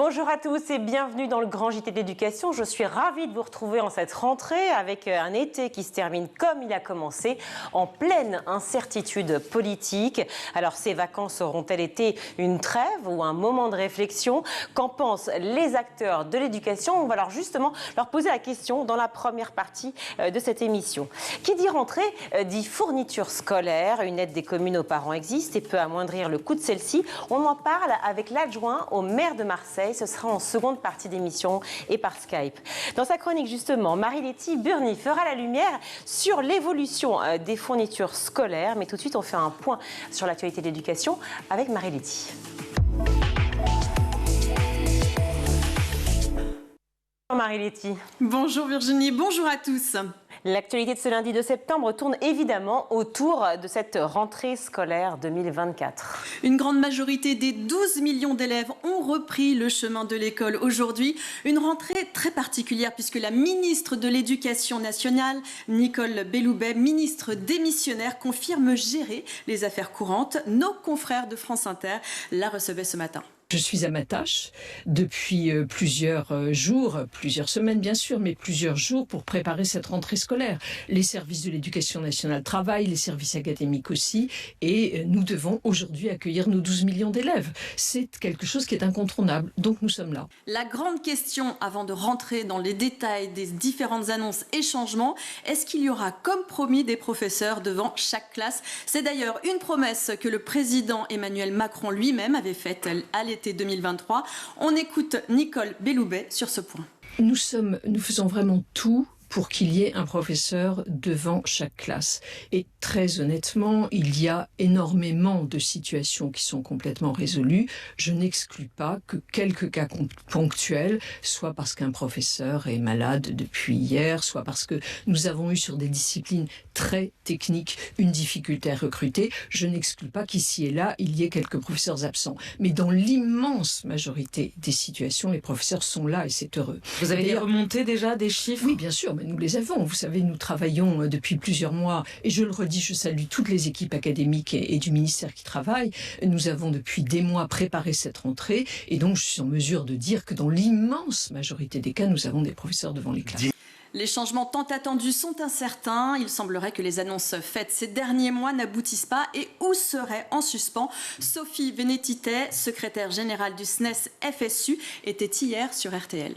Bonjour à tous et bienvenue dans le Grand JT de l'éducation. Je suis ravie de vous retrouver en cette rentrée avec un été qui se termine comme il a commencé, en pleine incertitude politique. Alors ces vacances auront-elles été une trêve ou un moment de réflexion? Qu'en pensent les acteurs de l'éducation? On va alors justement leur poser la question dans la première partie de cette émission. Qui dit rentrée dit fourniture scolaire. Une aide des communes aux parents existe et peut amoindrir le coût de celle-ci. On en parle avec l'adjoint au maire de Marseille. Ce sera en seconde partie d'émission et par Skype. Dans sa chronique, justement, Marie-Letty Burny fera la lumière sur l'évolution des fournitures scolaires. Mais tout de suite, on fait un point sur l'actualité de l'éducation avec Marie-Letty. Bonjour Marie-Letty. Bonjour Virginie, bonjour à tous. L'actualité de ce lundi 2 septembre tourne évidemment autour de cette rentrée scolaire 2024. Une grande majorité des 12 millions d'élèves ont repris le chemin de l'école aujourd'hui. Une rentrée très particulière puisque la ministre de l'Éducation nationale, Nicole Belloubet, ministre démissionnaire, confirme gérer les affaires courantes. Nos confrères de France Inter la recevaient ce matin. Je suis à ma tâche depuis plusieurs jours, plusieurs semaines bien sûr, mais plusieurs jours pour préparer cette rentrée scolaire. Les services de l'éducation nationale travaillent, les services académiques aussi, et nous devons aujourd'hui accueillir nos 12 millions d'élèves. C'est quelque chose qui est incontournable, donc nous sommes là. La grande question avant de rentrer dans les détails des différentes annonces et changements, est-ce qu'il y aura comme promis des professeurs devant chaque classe? C'est d'ailleurs une promesse que le président Emmanuel Macron lui-même avait faite à l'été 2023. On écoute Nicole Belloubet sur ce point. Nous faisons vraiment tout pour qu'il y ait un professeur devant chaque classe. Et très honnêtement, il y a énormément de situations qui sont complètement résolues. Je n'exclus pas que quelques cas ponctuels, soit parce qu'un professeur est malade depuis hier, soit parce que nous avons eu sur des disciplines très techniques une difficulté à recruter. Je n'exclus pas qu'ici et là, il y ait quelques professeurs absents. Mais dans l'immense majorité des situations, les professeurs sont là et c'est heureux. Vous avez des remontées déjà, des chiffres? Oui, bien sûr, mais nous les avons. Vous savez, nous travaillons depuis plusieurs mois et je le redis, je salue toutes les équipes académiques et du ministère qui travaillent. Nous avons depuis des mois préparé cette rentrée et donc je suis en mesure de dire que dans l'immense majorité des cas, nous avons des professeurs devant les classes. Les changements tant attendus sont incertains. Il semblerait que les annonces faites ces derniers mois n'aboutissent pas et ou seraient en suspens. Sophie Vénétité, secrétaire générale du SNES FSU, était hier sur RTL.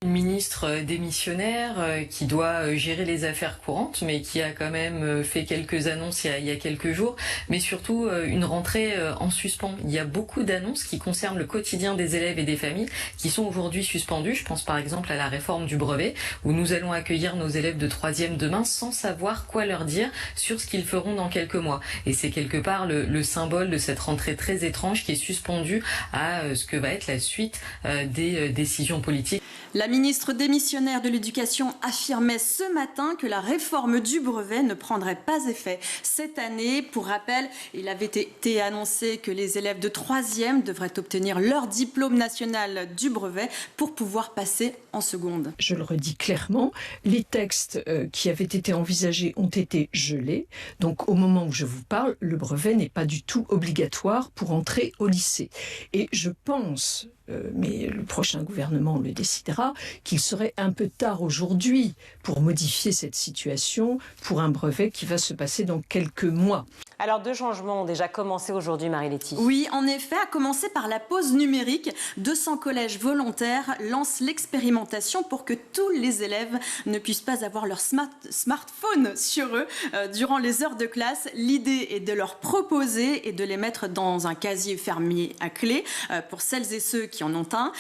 Une ministre démissionnaire qui doit gérer les affaires courantes, mais qui a quand même fait quelques annonces il y a quelques jours, mais surtout une rentrée en suspens. Il y a beaucoup d'annonces qui concernent le quotidien des élèves et des familles qui sont aujourd'hui suspendues. Je pense par exemple à la réforme du brevet, où nous allons accueillir nos élèves de 3e demain sans savoir quoi leur dire sur ce qu'ils feront dans quelques mois. Et c'est quelque part le symbole de cette rentrée très étrange qui est suspendue à ce que va être la suite des décisions politiques. La ministre démissionnaire de l'Éducation affirmait ce matin que la réforme du brevet ne prendrait pas effet cette année. Pour rappel, il avait été annoncé que les élèves de 3e devraient obtenir leur diplôme national du brevet pour pouvoir passer en seconde. Je le redis clairement, les textes qui avaient été envisagés ont été gelés. Donc au moment où je vous parle, le brevet n'est pas du tout obligatoire pour entrer au lycée. Et je pense... mais le prochain gouvernement le décidera, qu'il serait un peu tard aujourd'hui pour modifier cette situation pour un brevet qui va se passer dans quelques mois. Alors, deux changements ont déjà commencé aujourd'hui, Marie-Letty. Oui, en effet, à commencer par la pause numérique. 200 collèges volontaires lancent l'expérimentation pour que tous les élèves ne puissent pas avoir leur smartphone sur eux durant les heures de classe. L'idée est de leur proposer et de les mettre dans un casier fermé à clé pour celles et ceux qui en ont un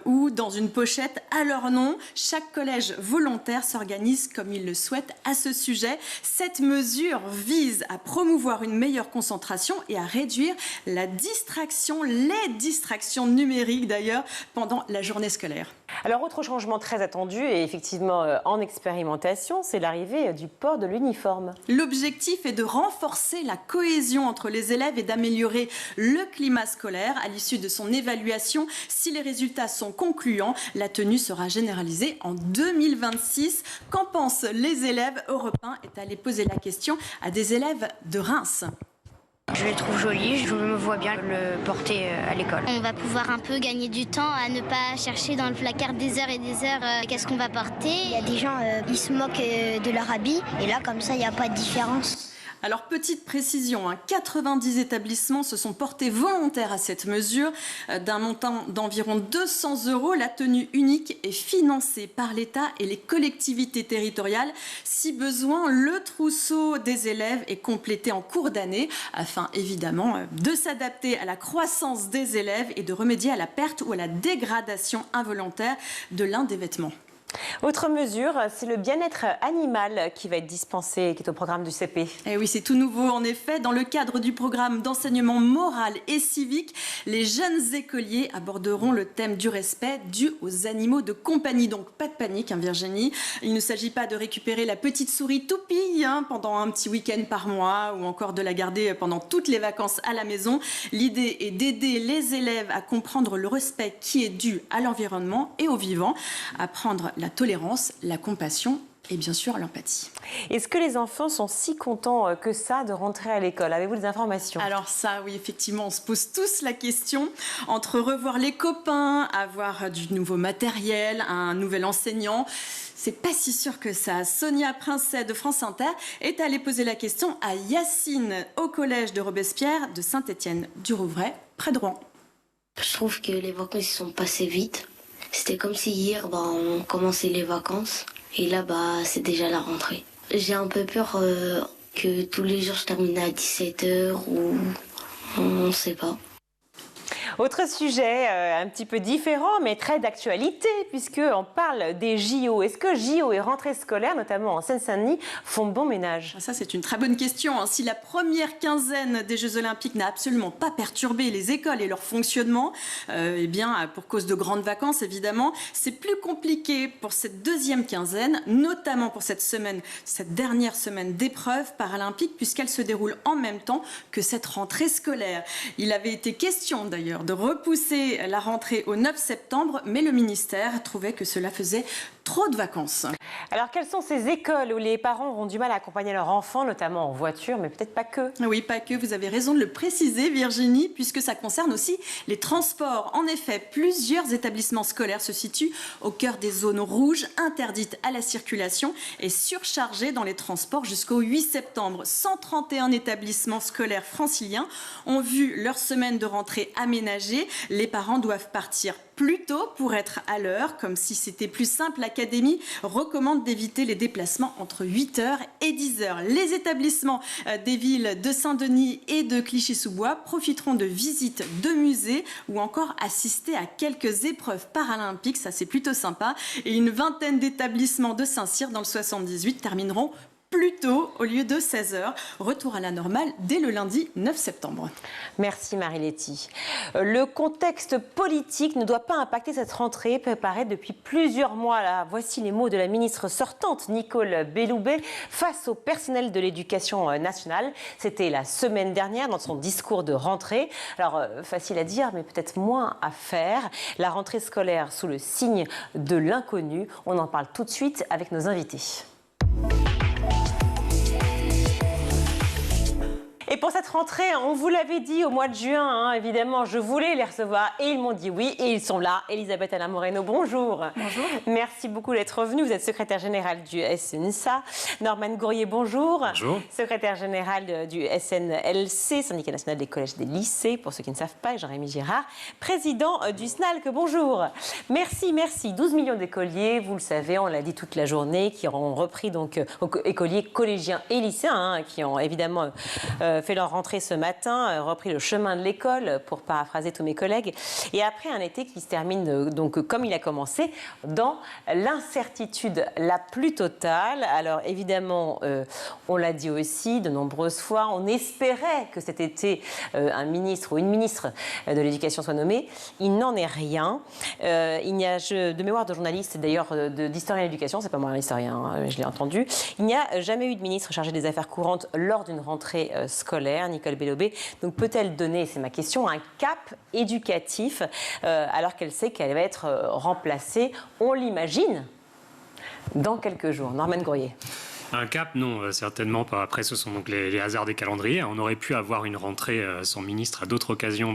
ou dans une pochette à leur nom. Chaque collège volontaire s'organise comme il le souhaite à ce sujet. Cette mesure vise à promouvoir une meilleure concentration et à réduire les distractions numériques d'ailleurs pendant la journée scolaire. Alors, autre changement très attendu et effectivement en expérimentation, c'est l'arrivée du port de l'uniforme. L'objectif est de renforcer la cohésion entre les élèves et d'améliorer le climat scolaire. À l'issue de son évaluation, si les résultats sont concluants, la tenue sera généralisée en 2026. Qu'en pensent les élèves? Europe 1 est allé poser la question à des élèves de Reims. Je le trouve joli, je me vois bien le porter à l'école. On va pouvoir un peu gagner du temps à ne pas chercher dans le placard des heures et des heures qu'est-ce qu'on va porter. Il y a des gens, ils se moquent de leur habit et là comme ça il n'y a pas de différence. Alors, petite précision, 90 établissements se sont portés volontaires à cette mesure. D'un montant d'environ 200 €, la tenue unique est financée par l'État et les collectivités territoriales. Si besoin, le trousseau des élèves est complété en cours d'année afin évidemment de s'adapter à la croissance des élèves et de remédier à la perte ou à la dégradation involontaire de l'un des vêtements. Autre mesure, c'est le bien-être animal qui va être dispensé, qui est au programme du CP. Et oui, c'est tout nouveau en effet. Dans le cadre du programme d'enseignement moral et civique, les jeunes écoliers aborderont le thème du respect dû aux animaux de compagnie. Donc pas de panique, Virginie. Il ne s'agit pas de récupérer la petite souris toupie pendant un petit week-end par mois ou encore de la garder pendant toutes les vacances à la maison. L'idée est d'aider les élèves à comprendre le respect qui est dû à l'environnement et aux vivants, apprendre la tolérance, la compassion et bien sûr l'empathie. Est-ce que les enfants sont si contents que ça de rentrer à l'école? Avez-vous des informations? Alors ça, oui, effectivement, on se pose tous la question. Entre revoir les copains, avoir du nouveau matériel, un nouvel enseignant, c'est pas si sûr que ça. Sonia Princet de France Inter est allée poser la question à Yacine au collège de Robespierre de Saint-Étienne-du-Rouvray, près de Rouen. Je trouve que les vacances sont passées vite. C'était comme si hier, on commençait les vacances et là, c'est déjà la rentrée. J'ai un peu peur que tous les jours je termine à 17h ou on ne sait pas. Autre sujet un petit peu différent, mais très d'actualité, puisqu'on parle des JO. Est-ce que JO et rentrée scolaire, notamment en Seine-Saint-Denis, font bon ménage? Ça, c'est une très bonne question. Si la première quinzaine des Jeux Olympiques n'a absolument pas perturbé les écoles et leur fonctionnement, pour cause de grandes vacances, évidemment, c'est plus compliqué pour cette deuxième quinzaine, notamment pour cette dernière semaine d'épreuves paralympiques, puisqu'elle se déroule en même temps que cette rentrée scolaire. Il avait été question, d'ailleurs, de repousser la rentrée au 9 septembre, mais le ministère trouvait que cela faisait trop de vacances. Alors, quelles sont ces écoles où les parents auront du mal à accompagner leurs enfants, notamment en voiture, mais peut-être pas que? Oui, pas que, vous avez raison de le préciser, Virginie, puisque ça concerne aussi les transports. En effet, plusieurs établissements scolaires se situent au cœur des zones rouges, interdites à la circulation et surchargées dans les transports jusqu'au 8 septembre. 131 établissements scolaires franciliens ont vu leur semaine de rentrée aménagée. Les parents doivent partir plus tôt pour être à l'heure, comme si c'était plus simple. L'Académie recommande d'éviter les déplacements entre 8h et 10h. Les établissements des villes de Saint-Denis et de Clichy-sous-Bois profiteront de visites de musées ou encore assister à quelques épreuves paralympiques, ça c'est plutôt sympa. Et une vingtaine d'établissements de Saint-Cyr dans le 78 termineront plus tôt, au lieu de 16h. Retour à la normale dès le lundi 9 septembre. Merci Marie-Letty. Le contexte politique ne doit pas impacter cette rentrée préparée depuis plusieurs mois. Là, voici les mots de la ministre sortante, Nicole Belloubet, face au personnel de l'éducation nationale. C'était la semaine dernière dans son discours de rentrée. Alors, facile à dire, mais peut-être moins à faire. La rentrée scolaire sous le signe de l'inconnu. On en parle tout de suite avec nos invités. Et pour cette rentrée, on vous l'avait dit au mois de juin, évidemment, je voulais les recevoir et ils m'ont dit oui et ils sont là. Elisabeth Alain Moreno, bonjour. Bonjour. Merci beaucoup d'être venue. Vous êtes secrétaire générale du SNSA. Norman Gourrier, bonjour. Bonjour. Secrétaire général du SNLC, Syndicat national des collèges et des lycées, pour ceux qui ne savent pas, et Jérémy Girard, président du SNALC, bonjour. Merci. 12 millions d'écoliers, vous le savez, on l'a dit toute la journée, qui auront repris donc écoliers, collégiens et lycéens, qui ont évidemment fait leur rentrée ce matin, repris le chemin de l'école, pour paraphraser tous mes collègues. Et après un été qui se termine, donc comme il a commencé, dans l'incertitude la plus totale. Alors évidemment, on l'a dit aussi de nombreuses fois, on espérait que cet été, un ministre ou une ministre de l'Éducation soit nommé. Il n'en est rien. Il n'y a, de mémoire de journaliste, d'ailleurs d'historien de l'éducation, c'est pas moi un historien, je l'ai entendu, il n'y a jamais eu de ministre chargé des affaires courantes lors d'une rentrée scolaire, Nicole Belloubet. Donc peut-elle donner, c'est ma question, un cap éducatif alors qu'elle sait qu'elle va être remplacée, on l'imagine, dans quelques jours? Norman Gourrier. Un cap, non, certainement pas. Après, ce sont donc les hasards des calendriers. On aurait pu avoir une rentrée sans ministre à d'autres occasions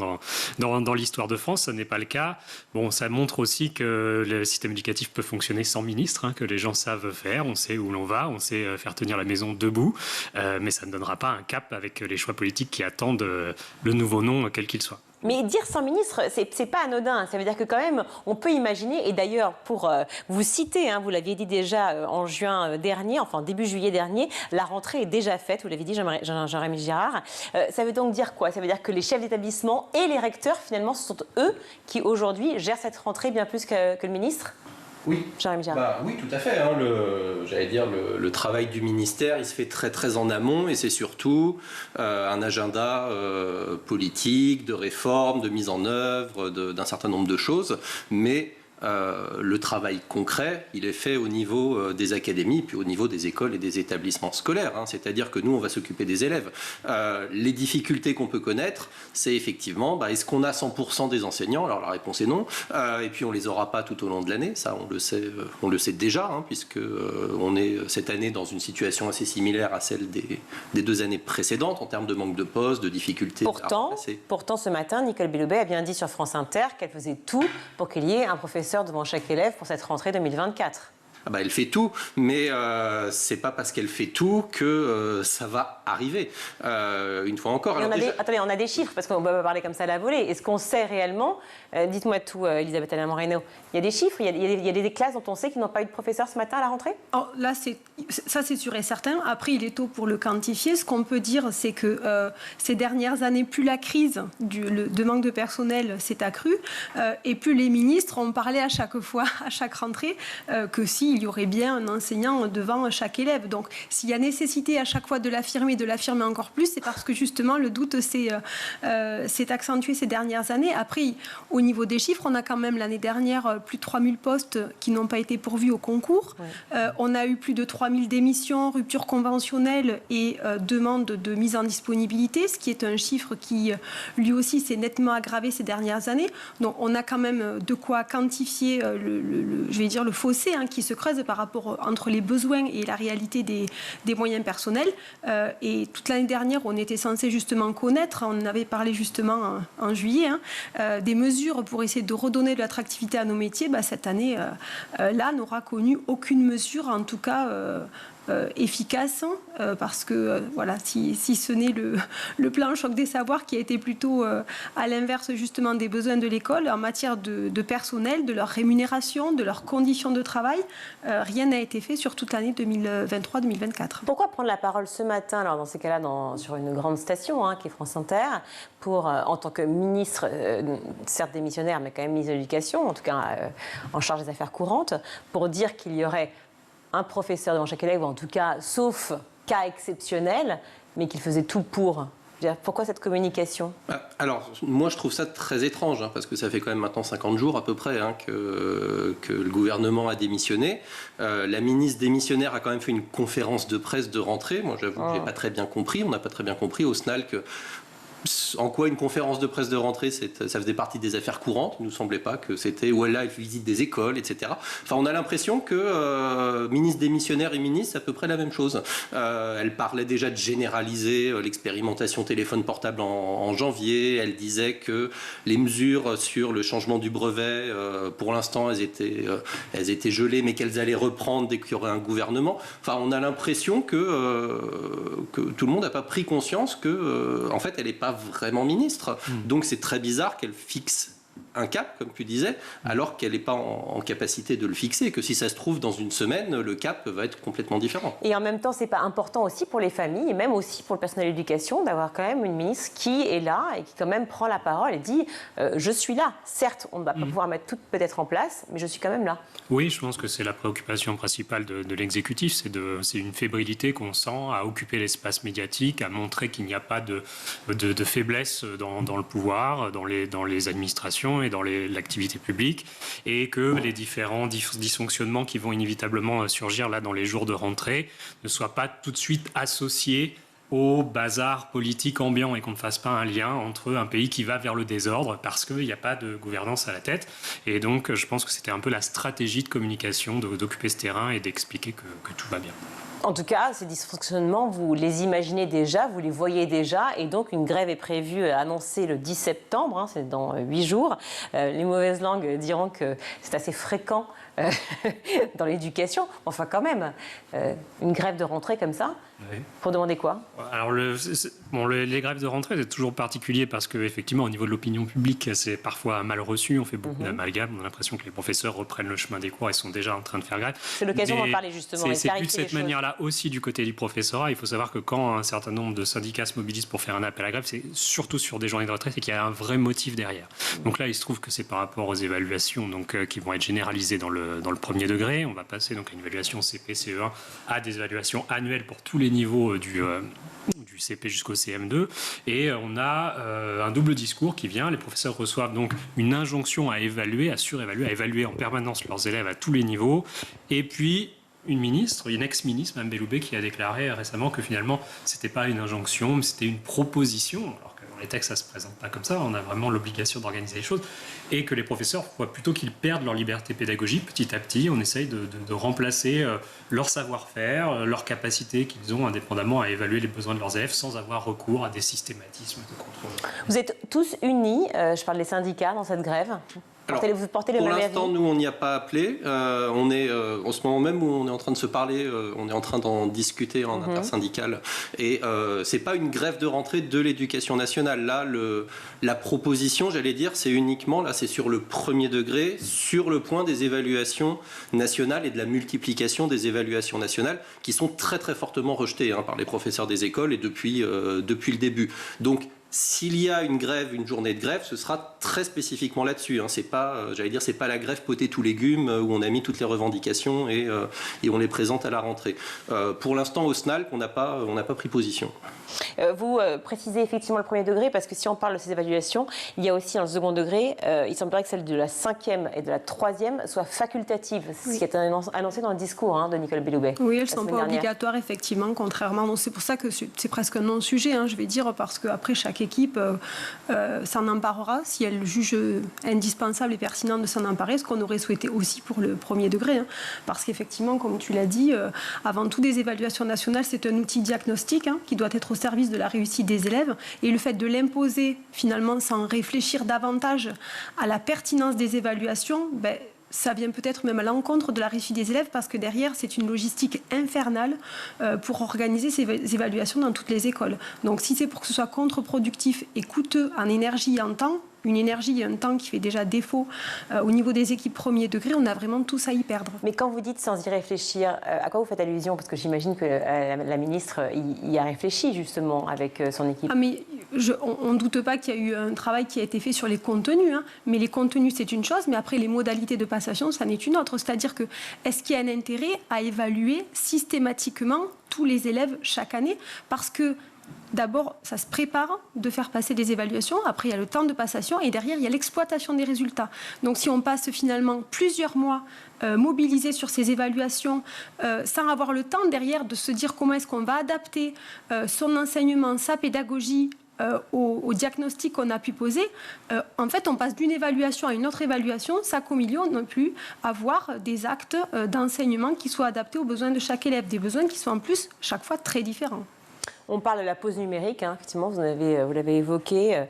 dans l'histoire de France. Ce n'est pas le cas. Bon, ça montre aussi que le système éducatif peut fonctionner sans ministre, hein, que les gens savent faire. On sait où l'on va, on sait faire tenir la maison debout. Mais ça ne donnera pas un cap avec les choix politiques qui attendent le nouveau nom, quel qu'il soit. Mais dire sans ministre, c'est pas anodin. Ça veut dire que quand même, on peut imaginer, et d'ailleurs, pour vous citer, hein, vous l'aviez dit déjà en juin dernier, enfin début juillet dernier, la rentrée est déjà faite, vous l'avez dit Jean-Rémy Girard. Ça veut donc dire quoi? Ça veut dire que les chefs d'établissement et les recteurs, finalement, ce sont eux qui aujourd'hui gèrent cette rentrée bien plus que le ministre? Oui. Oui, tout à fait. Hein. Le travail du ministère, il se fait très très en amont et c'est surtout un agenda politique, de réforme, de mise en œuvre d'un certain nombre de choses. Mais le travail concret, il est fait au niveau des académies, puis au niveau des écoles et des établissements scolaires. Hein. C'est-à-dire que nous, on va s'occuper des élèves. Les difficultés qu'on peut connaître, c'est effectivement, est-ce qu'on a 100% des enseignants? Alors la réponse est non. Et puis on les aura pas tout au long de l'année. Ça, on le sait déjà, hein, puisque on est cette année dans une situation assez similaire à celle des 2 années précédentes en termes de manque de postes, de difficultés. Pourtant, ce matin, Nicole Belloubet a bien dit sur France Inter qu'elle faisait tout pour qu'il y ait un professeur devant chaque élève pour cette rentrée 2024. Elle fait tout, mais c'est pas parce qu'elle fait tout que ça va arriver. Une fois encore. Attendez, on a des chiffres, parce qu'on ne peut pas parler comme ça à la volée. Est-ce qu'on sait réellement, dites-moi tout, Elisabeth Alain-Moreno, il y a des chiffres, il y a des classes dont on sait qu'ils n'ont pas eu de professeur ce matin à la rentrée? Là, ça c'est sûr et certain. Après, il est tôt pour le quantifier. Ce qu'on peut dire, c'est que ces dernières années, plus la crise de manque de personnel s'est accrue, et plus les ministres ont parlé à chaque fois, à chaque rentrée, que s'il y aurait bien un enseignant devant chaque élève. Donc, s'il y a nécessité à chaque fois de l'affirmer encore plus, c'est parce que justement le doute s'est accentué ces dernières années. Après, au niveau des chiffres, on a quand même l'année dernière plus de 3000 postes qui n'ont pas été pourvus au concours. Ouais. On a eu plus de 3000 démissions, ruptures conventionnelles et demandes de mise en disponibilité, ce qui est un chiffre qui, lui aussi, s'est nettement aggravé ces dernières années. Donc, on a quand même de quoi quantifier le fossé qui se creuse par rapport entre les besoins et la réalité des moyens personnels. Et toute l'année dernière, on était censé justement connaître, on en avait parlé justement en juillet, des mesures pour essayer de redonner de l'attractivité à nos métiers. Cette année, là, n'aura connu aucune mesure, en tout cas efficace, parce que si ce n'est le plan choc des savoirs qui a été plutôt à l'inverse justement des besoins de l'école en matière de personnel, de leur rémunération, de leurs conditions de travail, rien n'a été fait sur toute l'année 2023-2024. Pourquoi prendre la parole ce matin, alors dans ces cas-là, sur une grande station qui est France Inter, pour, en tant que ministre, certes démissionnaire, mais quand même ministre de l'Éducation, en tout cas en charge des affaires courantes, pour dire qu'il y aurait un professeur devant chaque élève, ou en tout cas, sauf cas exceptionnel, mais qu'il faisait tout pour. Pourquoi cette communication? Alors, moi, je trouve ça très étrange, parce que ça fait quand même maintenant 50 jours à peu près que le gouvernement a démissionné. La ministre démissionnaire a quand même fait une conférence de presse de rentrée. Moi, j'avoue que je n'ai pas très bien compris. On n'a pas très bien compris au SNAL en quoi une conférence de presse de rentrée, ça faisait partie des affaires courantes. Il ne nous semblait pas que c'était où elle a visite des écoles, etc. Enfin, on a l'impression que ministre démissionnaire et ministre, c'est à peu près la même chose. Elle parlait déjà de généraliser l'expérimentation téléphone portable en janvier. Elle disait que les mesures sur le changement du brevet, pour l'instant, elles étaient gelées, mais qu'elles allaient reprendre dès qu'il y aurait un gouvernement. Enfin, on a l'impression que tout le monde n'a pas pris conscience que, en fait, elle n'est pas vraiment ministre. Donc c'est très bizarre qu'elle fixe un cap, comme tu disais, alors qu'elle n'est pas en capacité de le fixer, que si ça se trouve dans une semaine, le cap va être complètement différent. Et en même temps, c'est pas important aussi pour les familles, et même aussi pour le personnel d'éducation, d'avoir quand même une ministre qui est là et qui quand même prend la parole et dit je suis là. Certes, on ne va pas pouvoir mettre tout peut-être en place, mais je suis quand même là. Oui, je pense que c'est la préoccupation principale de l'exécutif, c'est une fébrilité qu'on sent à occuper l'espace médiatique, à montrer qu'il n'y a pas de faiblesse dans le pouvoir, dans les administrations et dans l'activité publique, et que les différents dysfonctionnements qui vont inévitablement surgir là dans les jours de rentrée ne soient pas tout de suite associés au bazar politique ambiant et qu'on ne fasse pas un lien entre un pays qui va vers le désordre parce qu'il n'y a pas de gouvernance à la tête. Et donc, je pense que c'était un peu la stratégie de communication d'occuper ce terrain et d'expliquer que tout va bien. En tout cas, ces dysfonctionnements, vous les imaginez déjà, vous les voyez déjà, et donc une grève est prévue, annoncée le 10 septembre, hein, c'est dans 8 jours. Les mauvaises langues diront que c'est assez fréquent dans l'éducation, enfin quand même, une grève de rentrée comme ça, oui. Pour demander quoi? Alors les grèves de rentrée, c'est toujours particulier parce qu'effectivement, au niveau de l'opinion publique, c'est parfois mal reçu, on fait beaucoup d'amalgames, on a l'impression que les professeurs reprennent le chemin des cours et sont déjà en train de faire grève. C'est l'occasion d'en parler justement. C'est plus de cette manière-là aussi du côté du professorat. Il faut savoir que quand un certain nombre de syndicats se mobilisent pour faire un appel à grève, c'est surtout sur des journées de retraite et qu'il y a un vrai motif derrière. Donc là, il se trouve que c'est par rapport aux évaluations qui vont être généralisées dans le premier degré. On va passer donc à une évaluation CP, CE1 à des évaluations annuelles pour tous les niveaux du CP jusqu'au CM2. Et on a un double discours qui vient. Les professeurs reçoivent donc une injonction à évaluer, à surévaluer, à évaluer en permanence leurs élèves à tous les niveaux. Et puis, une ex-ministre, Mme Belloubet, qui a déclaré récemment que finalement, ce n'était pas une injonction, mais c'était une proposition. Alors que dans les textes, ça ne se présente pas comme ça. On a vraiment l'obligation d'organiser les choses. Et que les professeurs voient plutôt qu'ils perdent leur liberté pédagogique petit à petit. On essaye de remplacer leur savoir-faire, leur capacité qu'ils ont indépendamment à évaluer les besoins de leurs élèves sans avoir recours à des systématismes de contrôle. Vous êtes tous unis, je parle des syndicats, dans cette grève? Alors, pour l'instant, nous, on n'y a pas appelé. On est, en ce moment même où on est en train de se parler, on est en train d'en discuter en intersyndical. Et c'est pas une grève de rentrée de l'éducation nationale. Là, la proposition, j'allais dire, c'est uniquement, là, c'est sur le premier degré, sur le point des évaluations nationales et de la multiplication des évaluations nationales qui sont très, très fortement rejetées par les professeurs des écoles et depuis le début. Donc, s'il y a une grève, une journée de grève, ce sera très spécifiquement là-dessus. C'est pas, c'est pas la grève potée tous légumes où on a mis toutes les revendications et on les présente à la rentrée. Pour l'instant, au SNALC, on n'a pas pris position. Vous précisez effectivement le premier degré parce que si on parle de ces évaluations, il y a aussi un second degré. Il semblerait que celle de la 5e et de la 3e soit facultative, ce qui est annoncé dans le discours de Nicole Belloubet. Oui, elles ne sont pas obligatoires, effectivement, contrairement. Donc, c'est pour ça que c'est presque un non-sujet, je vais dire, parce qu'après, chaque équipe s'en emparera si elle juge indispensable et pertinent de s'en emparer, ce qu'on aurait souhaité aussi pour le premier degré. Parce qu'effectivement, comme tu l'as dit, avant tout, des évaluations nationales, c'est un outil diagnostique qui doit être au service de la réussite des élèves. Et le fait de l'imposer, finalement, sans réfléchir davantage à la pertinence des évaluations, ça vient peut-être même à l'encontre de la réussite des élèves parce que derrière, c'est une logistique infernale pour organiser ces évaluations dans toutes les écoles. Donc si c'est pour que ce soit contre-productif et coûteux en énergie et en temps, une énergie et un temps qui fait déjà défaut au niveau des équipes premier degré, on a vraiment tous à y perdre. Mais quand vous dites sans y réfléchir, à quoi vous faites allusion? Parce que j'imagine que la ministre y a réfléchi justement avec son équipe. Mais on ne doute pas qu'il y a eu un travail qui a été fait sur les contenus, mais les contenus c'est une chose, mais après les modalités de passation, ça n'est une autre. C'est-à-dire que est-ce qu'il y a un intérêt à évaluer systématiquement tous les élèves chaque année? Parce que d'abord, ça se prépare de faire passer des évaluations. Après, il y a le temps de passation. Et derrière, il y a l'exploitation des résultats. Donc, si on passe finalement plusieurs mois mobilisés sur ces évaluations, sans avoir le temps derrière de se dire comment est-ce qu'on va adapter son enseignement, sa pédagogie, au diagnostic qu'on a pu poser, en fait, on passe d'une évaluation à une autre évaluation, ça qu'au milieu, on ne peut plus avoir des actes d'enseignement qui soient adaptés aux besoins de chaque élève, des besoins qui sont en plus chaque fois très différents. On parle de la pause numérique, effectivement, vous l'avez évoqué.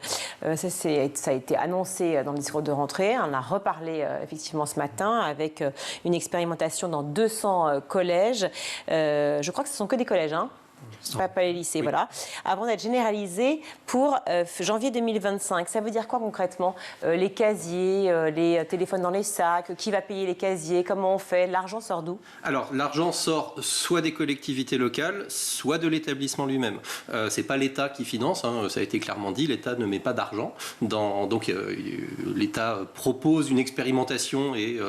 Ça a été annoncé dans le discours de rentrée. On a reparlé effectivement ce matin avec une expérimentation dans 200 collèges. Je crois que ce ne sont que des collèges, pas les lycées, oui. Voilà. Avant d'être généralisé pour janvier 2025. Ça veut dire quoi concrètement? Les casiers, les téléphones dans les sacs, qui va payer les casiers, comment on fait? L'argent sort d'où? Alors, l'argent sort soit des collectivités locales, soit de l'établissement lui-même. C'est pas l'État qui finance, ça a été clairement dit, l'État ne met pas d'argent. Donc, l'État propose une expérimentation et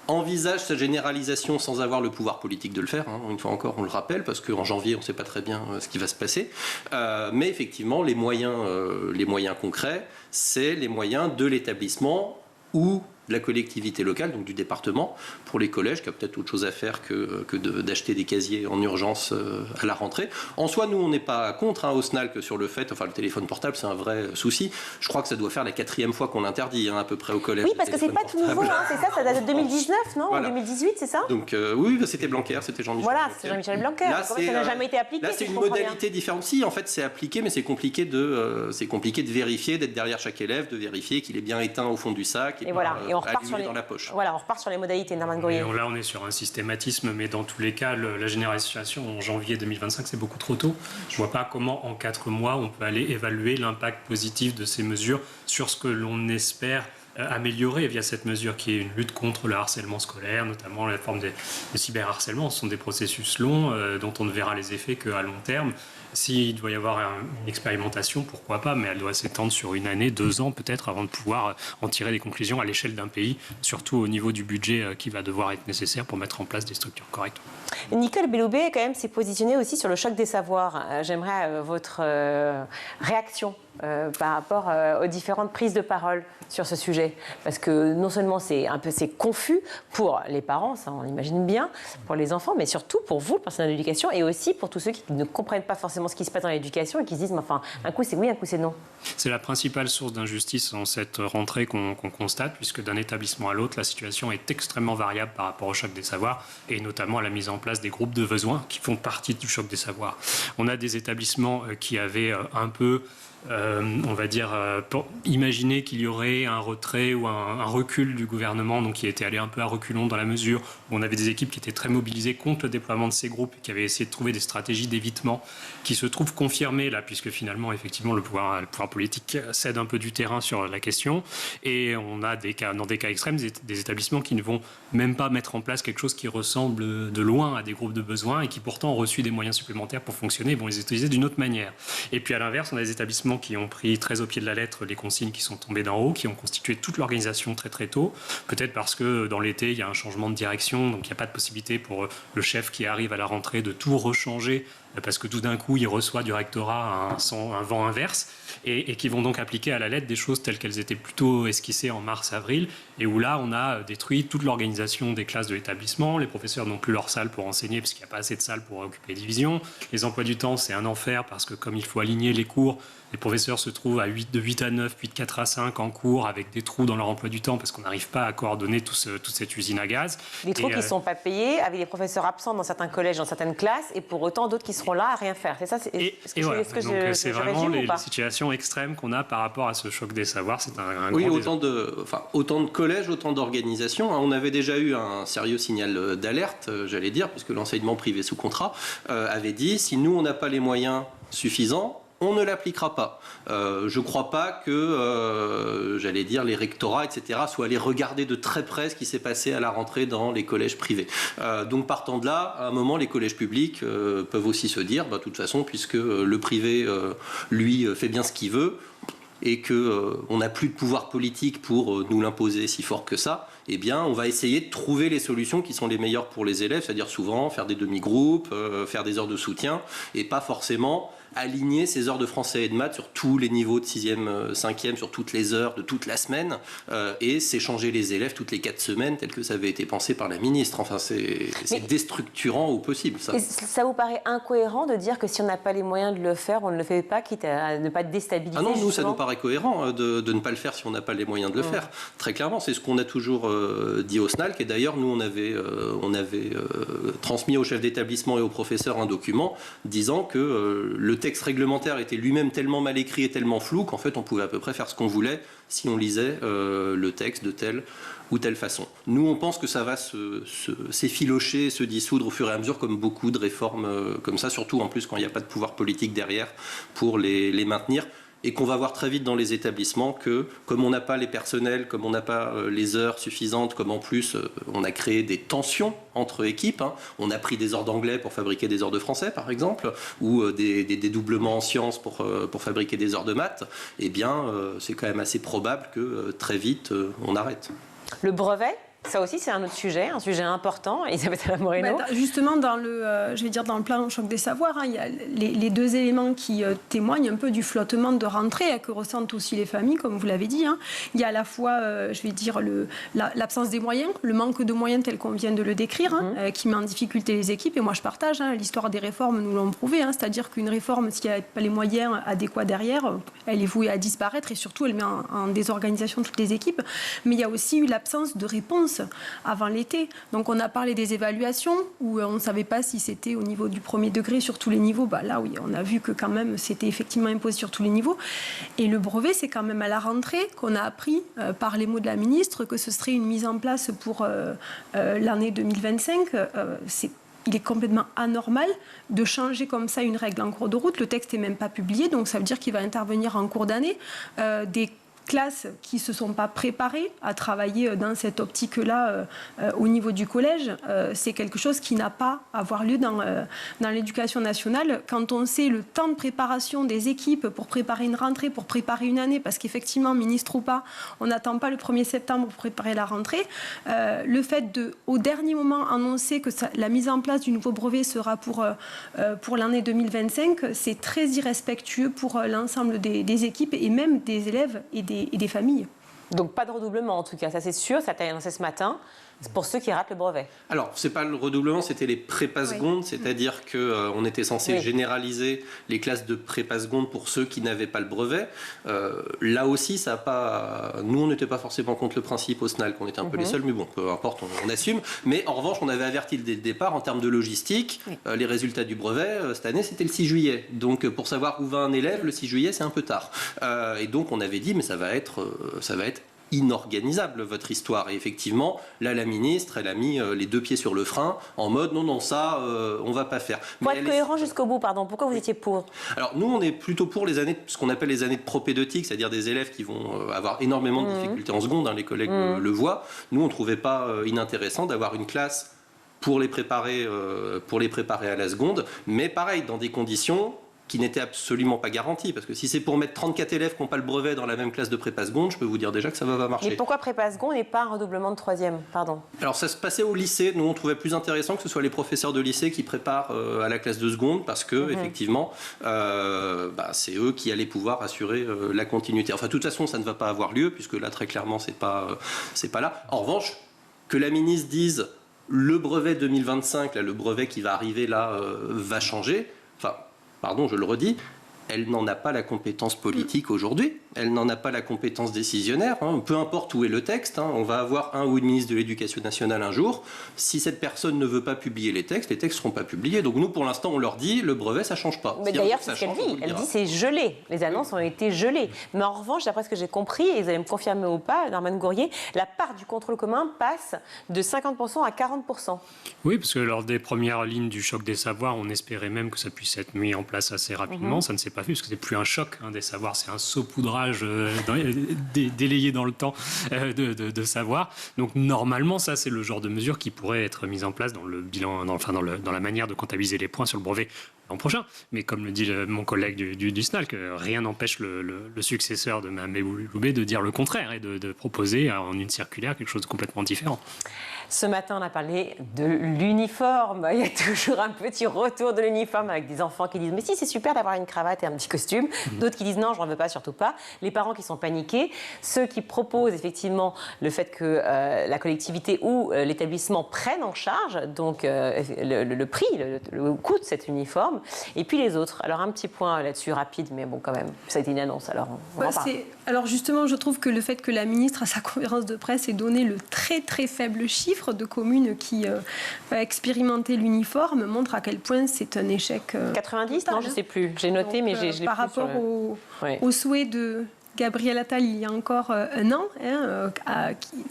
envisage sa généralisation sans avoir le pouvoir politique de le faire. Une fois encore, on le rappelle, parce qu'en janvier, on ne sait pas très bien ce qui va se passer. Mais effectivement, les moyens concrets, c'est les moyens de l'établissement où de la collectivité locale, donc du département, pour les collèges, qui a peut-être autre chose à faire que d'acheter des casiers en urgence à la rentrée. En soi, nous, on n'est pas contre au SNALC sur le fait, enfin le téléphone portable, c'est un vrai souci. Je crois que ça doit faire la 4e fois qu'on l'interdit, à peu près au collège. Oui, parce que c'est pas tout nouveau, c'est ça date de 2019, non, voilà. Ou 2018, c'est ça? Donc oui, c'était Blanquer, c'était Jean-Michel Voilà, Blanquer. c'est Jean-Michel Blanquer. Là, ça n'a jamais été appliqué. Là, c'est une modalité différente. Si, en fait, c'est appliqué, mais c'est compliqué de vérifier, d'être derrière chaque élève, de vérifier qu'il est bien éteint au fond du sac et, voilà. Et on repart dans la poche. Voilà, on repart sur les modalités, Norman Goyer. Là, on est sur un systématisme, mais dans tous les cas, la généralisation en janvier 2025, c'est beaucoup trop tôt. Je ne vois pas comment, en 4 mois, on peut aller évaluer l'impact positif de ces mesures sur ce que l'on espère améliorer via cette mesure qui est une lutte contre le harcèlement scolaire, notamment la forme de cyberharcèlement. Ce sont des processus longs dont on ne verra les effets qu'à long terme. S'il doit y avoir une expérimentation, pourquoi pas, mais elle doit s'étendre sur 1 année, 2 ans peut-être, avant de pouvoir en tirer des conclusions à l'échelle d'un pays, surtout au niveau du budget qui va devoir être nécessaire pour mettre en place des structures correctes. Nicole Belloubet, quand même, s'est positionnée aussi sur le choc des savoirs. J'aimerais votre réaction par rapport aux différentes prises de parole sur ce sujet. Parce que non seulement c'est confus pour les parents, ça on l'imagine bien, pour les enfants, mais surtout pour vous, le personnel de l'éducation, et aussi pour tous ceux qui ne comprennent pas forcément ce qui se passe dans l'éducation et qui se disent, mais enfin, un coup c'est oui, un coup c'est non. C'est la principale source d'injustice dans cette rentrée qu'on constate, puisque d'un établissement à l'autre, la situation est extrêmement variable par rapport au choc des savoirs, et notamment à la mise en place des groupes de besoins qui font partie du choc des savoirs. On a des établissements qui avaient un peu on va dire, imaginer qu'il y aurait un retrait ou un recul du gouvernement, donc qui était allé un peu à reculons dans la mesure où on avait des équipes qui étaient très mobilisées contre le déploiement de ces groupes, qui avaient essayé de trouver des stratégies d'évitement qui se trouvent confirmées là, puisque finalement, effectivement, le pouvoir politique cède un peu du terrain sur la question. Et on a dans des cas extrêmes, des établissements qui ne vont même pas mettre en place quelque chose qui ressemble de loin à des groupes de besoins et qui pourtant ont reçu des moyens supplémentaires pour fonctionner et vont les utiliser d'une autre manière. Et puis à l'inverse, on a des établissements qui ont pris très au pied de la lettre les consignes qui sont tombées d'en haut, qui ont constitué toute l'organisation très très tôt, peut-être parce que dans l'été, il y a un changement de direction, donc il n'y a pas de possibilité pour le chef qui arrive à la rentrée de tout rechanger, parce que tout d'un coup, il reçoit du rectorat un vent inverse, et qui vont donc appliquer à la lettre des choses telles qu'elles étaient plutôt esquissées en mars-avril, et où là, on a détruit toute l'organisation des classes de l'établissement. Les professeurs n'ont plus leur salle pour enseigner, parce qu'il n'y a pas assez de salles pour occuper les divisions. Les emplois du temps, c'est un enfer, parce que comme il faut aligner les cours, les professeurs se trouvent de 8 à 9, puis de 4 à 5 en cours, avec des trous dans leur emploi du temps, parce qu'on n'arrive pas à coordonner toute cette usine à gaz. Des trous qui ne sont pas payés, avec des professeurs absents dans certains collèges, dans certaines classes, et pour autant d'autres qui seront là à rien faire. C'est ça, c'est vraiment les situations extrêmes qu'on a par rapport à ce choc des savoirs. C'est un oui, autant de collèges, autant d'organisations. On avait déjà eu un sérieux signal d'alerte, j'allais dire, puisque l'enseignement privé sous contrat avait dit, si nous, on n'a pas les moyens suffisants, on ne l'appliquera pas. Je ne crois pas que, j'allais dire, les rectorats, etc., soient allés regarder de très près ce qui s'est passé à la rentrée dans les collèges privés. Donc, partant de là, à un moment, les collèges publics peuvent aussi se dire, de toute façon, puisque le privé, lui, fait bien ce qu'il veut, et qu'on n'a plus de pouvoir politique pour nous l'imposer si fort que ça, eh bien, on va essayer de trouver les solutions qui sont les meilleures pour les élèves, c'est-à-dire souvent faire des demi-groupes, faire des heures de soutien, et pas forcément aligner ces heures de français et de maths sur tous les niveaux de 6e, 5e, sur toutes les heures de toute la semaine, et s'échanger les élèves toutes les 4 semaines, tel que ça avait été pensé par la ministre. Enfin, c'est déstructurant au possible, ça. Ça vous paraît incohérent de dire que si on n'a pas les moyens de le faire, on ne le fait pas, quitte à ne pas déstabiliser? Ah non, nous, ça nous paraît cohérent de ne pas le faire si on n'a pas les moyens de le faire. Très clairement, c'est ce qu'on a toujours dit au SNALC, et d'ailleurs, nous, on avait transmis au chef d'établissement et aux professeurs un document disant que le texte réglementaire était lui-même tellement mal écrit et tellement flou qu'en fait on pouvait à peu près faire ce qu'on voulait si on lisait le texte de telle ou telle façon. Nous, on pense que ça va s'effilocher, se dissoudre au fur et à mesure, comme beaucoup de réformes comme ça, surtout en plus quand il n'y a pas de pouvoir politique derrière pour les maintenir. Et qu'on va voir très vite dans les établissements que, comme on n'a pas les personnels, comme on n'a pas les heures suffisantes, comme en plus on a créé des tensions entre équipes, on a pris des heures d'anglais pour fabriquer des heures de français par exemple, ou des dédoublements en sciences pour fabriquer des heures de maths, eh bien c'est quand même assez probable que très vite on arrête. Le brevet Ça aussi, c'est un autre sujet, un sujet important. Elisabeth Moreno. Justement, dans le plan choc des savoirs, il y a les deux éléments qui témoignent un peu du flottement de rentrée que ressentent aussi les familles, comme vous l'avez dit. Il y a à la fois, l'absence des moyens, le manque de moyens tel qu'on vient de le décrire, qui met en difficulté les équipes. Et moi, je partage. L'histoire des réformes nous l'ont prouvé. C'est-à-dire qu'une réforme, s'il n'y a pas les moyens adéquats derrière, elle est vouée à disparaître et surtout, elle met en désorganisation toutes les équipes. Mais il y a aussi eu l'absence de réponse avant l'été. Donc on a parlé des évaluations où on ne savait pas si c'était au niveau du premier degré sur tous les niveaux. Là, oui, on a vu que quand même c'était effectivement imposé sur tous les niveaux. Et le brevet, c'est quand même à la rentrée qu'on a appris par les mots de la ministre que ce serait une mise en place pour l'année 2025. Il est complètement anormal de changer comme ça une règle en cours de route. Le texte n'est même pas publié, donc ça veut dire qu'il va intervenir en cours d'année. Des classes qui ne se sont pas préparées à travailler dans cette optique-là au niveau du collège, c'est quelque chose qui n'a pas à avoir lieu dans l'éducation nationale. Quand on sait le temps de préparation des équipes pour préparer une rentrée, pour préparer une année, parce qu'effectivement, ministre ou pas, on n'attend pas le 1er septembre pour préparer la rentrée, le fait de, au dernier moment, annoncer que la mise en place du nouveau brevet sera pour l'année 2025, c'est très irrespectueux pour l'ensemble des équipes et même des élèves et des familles. Donc pas de redoublement en tout cas, ça c'est sûr, ça a été annoncé ce matin. C'est pour ceux qui ratent le brevet. Alors, ce n'est pas le redoublement, c'était les prépas secondes, c'est-à-dire qu'on était censé généraliser les classes de prépas secondes pour ceux qui n'avaient pas le brevet. Là aussi, ça n'a pas... Nous, on n'était pas forcément contre le principe au SNAL, qu'on était un peu les seuls, mais bon, peu importe, on assume. Mais en revanche, on avait averti dès le départ, en termes de logistique, les résultats du brevet, cette année, c'était le 6 juillet. Donc, pour savoir où va un élève, le 6 juillet, c'est un peu tard. Et donc, on avait dit, mais ça va être inorganisable votre histoire. Et effectivement, là, la ministre, elle a mis les deux pieds sur le frein en mode non, ça, on va pas faire. Pour être cohérent jusqu'au bout, pardon, pourquoi vous étiez pour ? Alors, nous, on est plutôt pour les années, ce qu'on appelle les années de propédeutique, c'est-à-dire des élèves qui vont avoir énormément de difficultés en seconde, les collègues le voient. Nous, on ne trouvait pas inintéressant d'avoir une classe pour les préparer à la seconde, mais pareil, dans des conditions qui n'était absolument pas garantie, parce que si c'est pour mettre 34 élèves qui n'ont pas le brevet dans la même classe de prépa seconde, je peux vous dire déjà que ça va pas marcher. Mais pourquoi prépa seconde et pas un redoublement de troisième, pardon ? Alors ça se passait au lycée, nous on trouvait plus intéressant que ce soit les professeurs de lycée qui préparent à la classe de seconde, parce que effectivement, c'est eux qui allaient pouvoir assurer la continuité. Enfin, de toute façon, ça ne va pas avoir lieu, puisque là, très clairement, c'est pas là. En revanche, que la ministre dise le brevet 2025, là, le brevet qui va arriver là, va changer, enfin, pardon, je le redis, elle n'en a pas la compétence politique aujourd'hui, elle n'en a pas la compétence décisionnaire, peu importe où est le texte, on va avoir un ou une ministre de l'Éducation nationale un jour, si cette personne ne veut pas publier les textes ne seront pas publiés, donc nous pour l'instant on leur dit, le brevet ça change pas. Mais d'ailleurs c'est ce qu'elle dit, elle dit c'est gelé, les annonces ont été gelées, mais en revanche d'après ce que j'ai compris, et vous allez me confirmer ou pas, Norman Gourrier, la part du contrôle commun passe de 50% à 40%. Oui, parce que lors des premières lignes du choc des savoirs, on espérait même que ça puisse être mis en place assez rapidement, ça ne s'est pas fait, parce que c'est plus un choc des savoirs, c'est un saupoudrage délayé dans le temps de savoir. Donc normalement, ça c'est le genre de mesure qui pourrait être mise en place dans le bilan, dans la manière de comptabiliser les points sur le brevet l'an prochain. Mais comme le dit mon collègue du SNAL, que rien n'empêche le successeur de Mme Belloubet de dire le contraire et de proposer en une circulaire quelque chose de complètement différent. Ce matin, on a parlé de l'uniforme. Il y a toujours un petit retour de l'uniforme avec des enfants qui disent « Mais si, c'est super d'avoir une cravate et un petit costume ». D'autres qui disent « Non, je n'en veux pas, surtout pas ». Les parents qui sont paniqués. Ceux qui proposent effectivement le fait que la collectivité ou l'établissement prennent en charge donc, le prix, le coût de cet uniforme. Et puis les autres. Alors un petit point là-dessus rapide, mais bon quand même, ça a été une annonce. Alors on en parle. Alors justement, je trouve que le fait que la ministre à sa conférence de presse ait donné le très très faible chiffre de communes qui va expérimenter l'uniforme montre à quel point c'est un échec. 90 non, je ne sais plus. J'ai noté, donc, mais je l'ai par rapport au souhait de Gabriel Attal, il y a encore un an,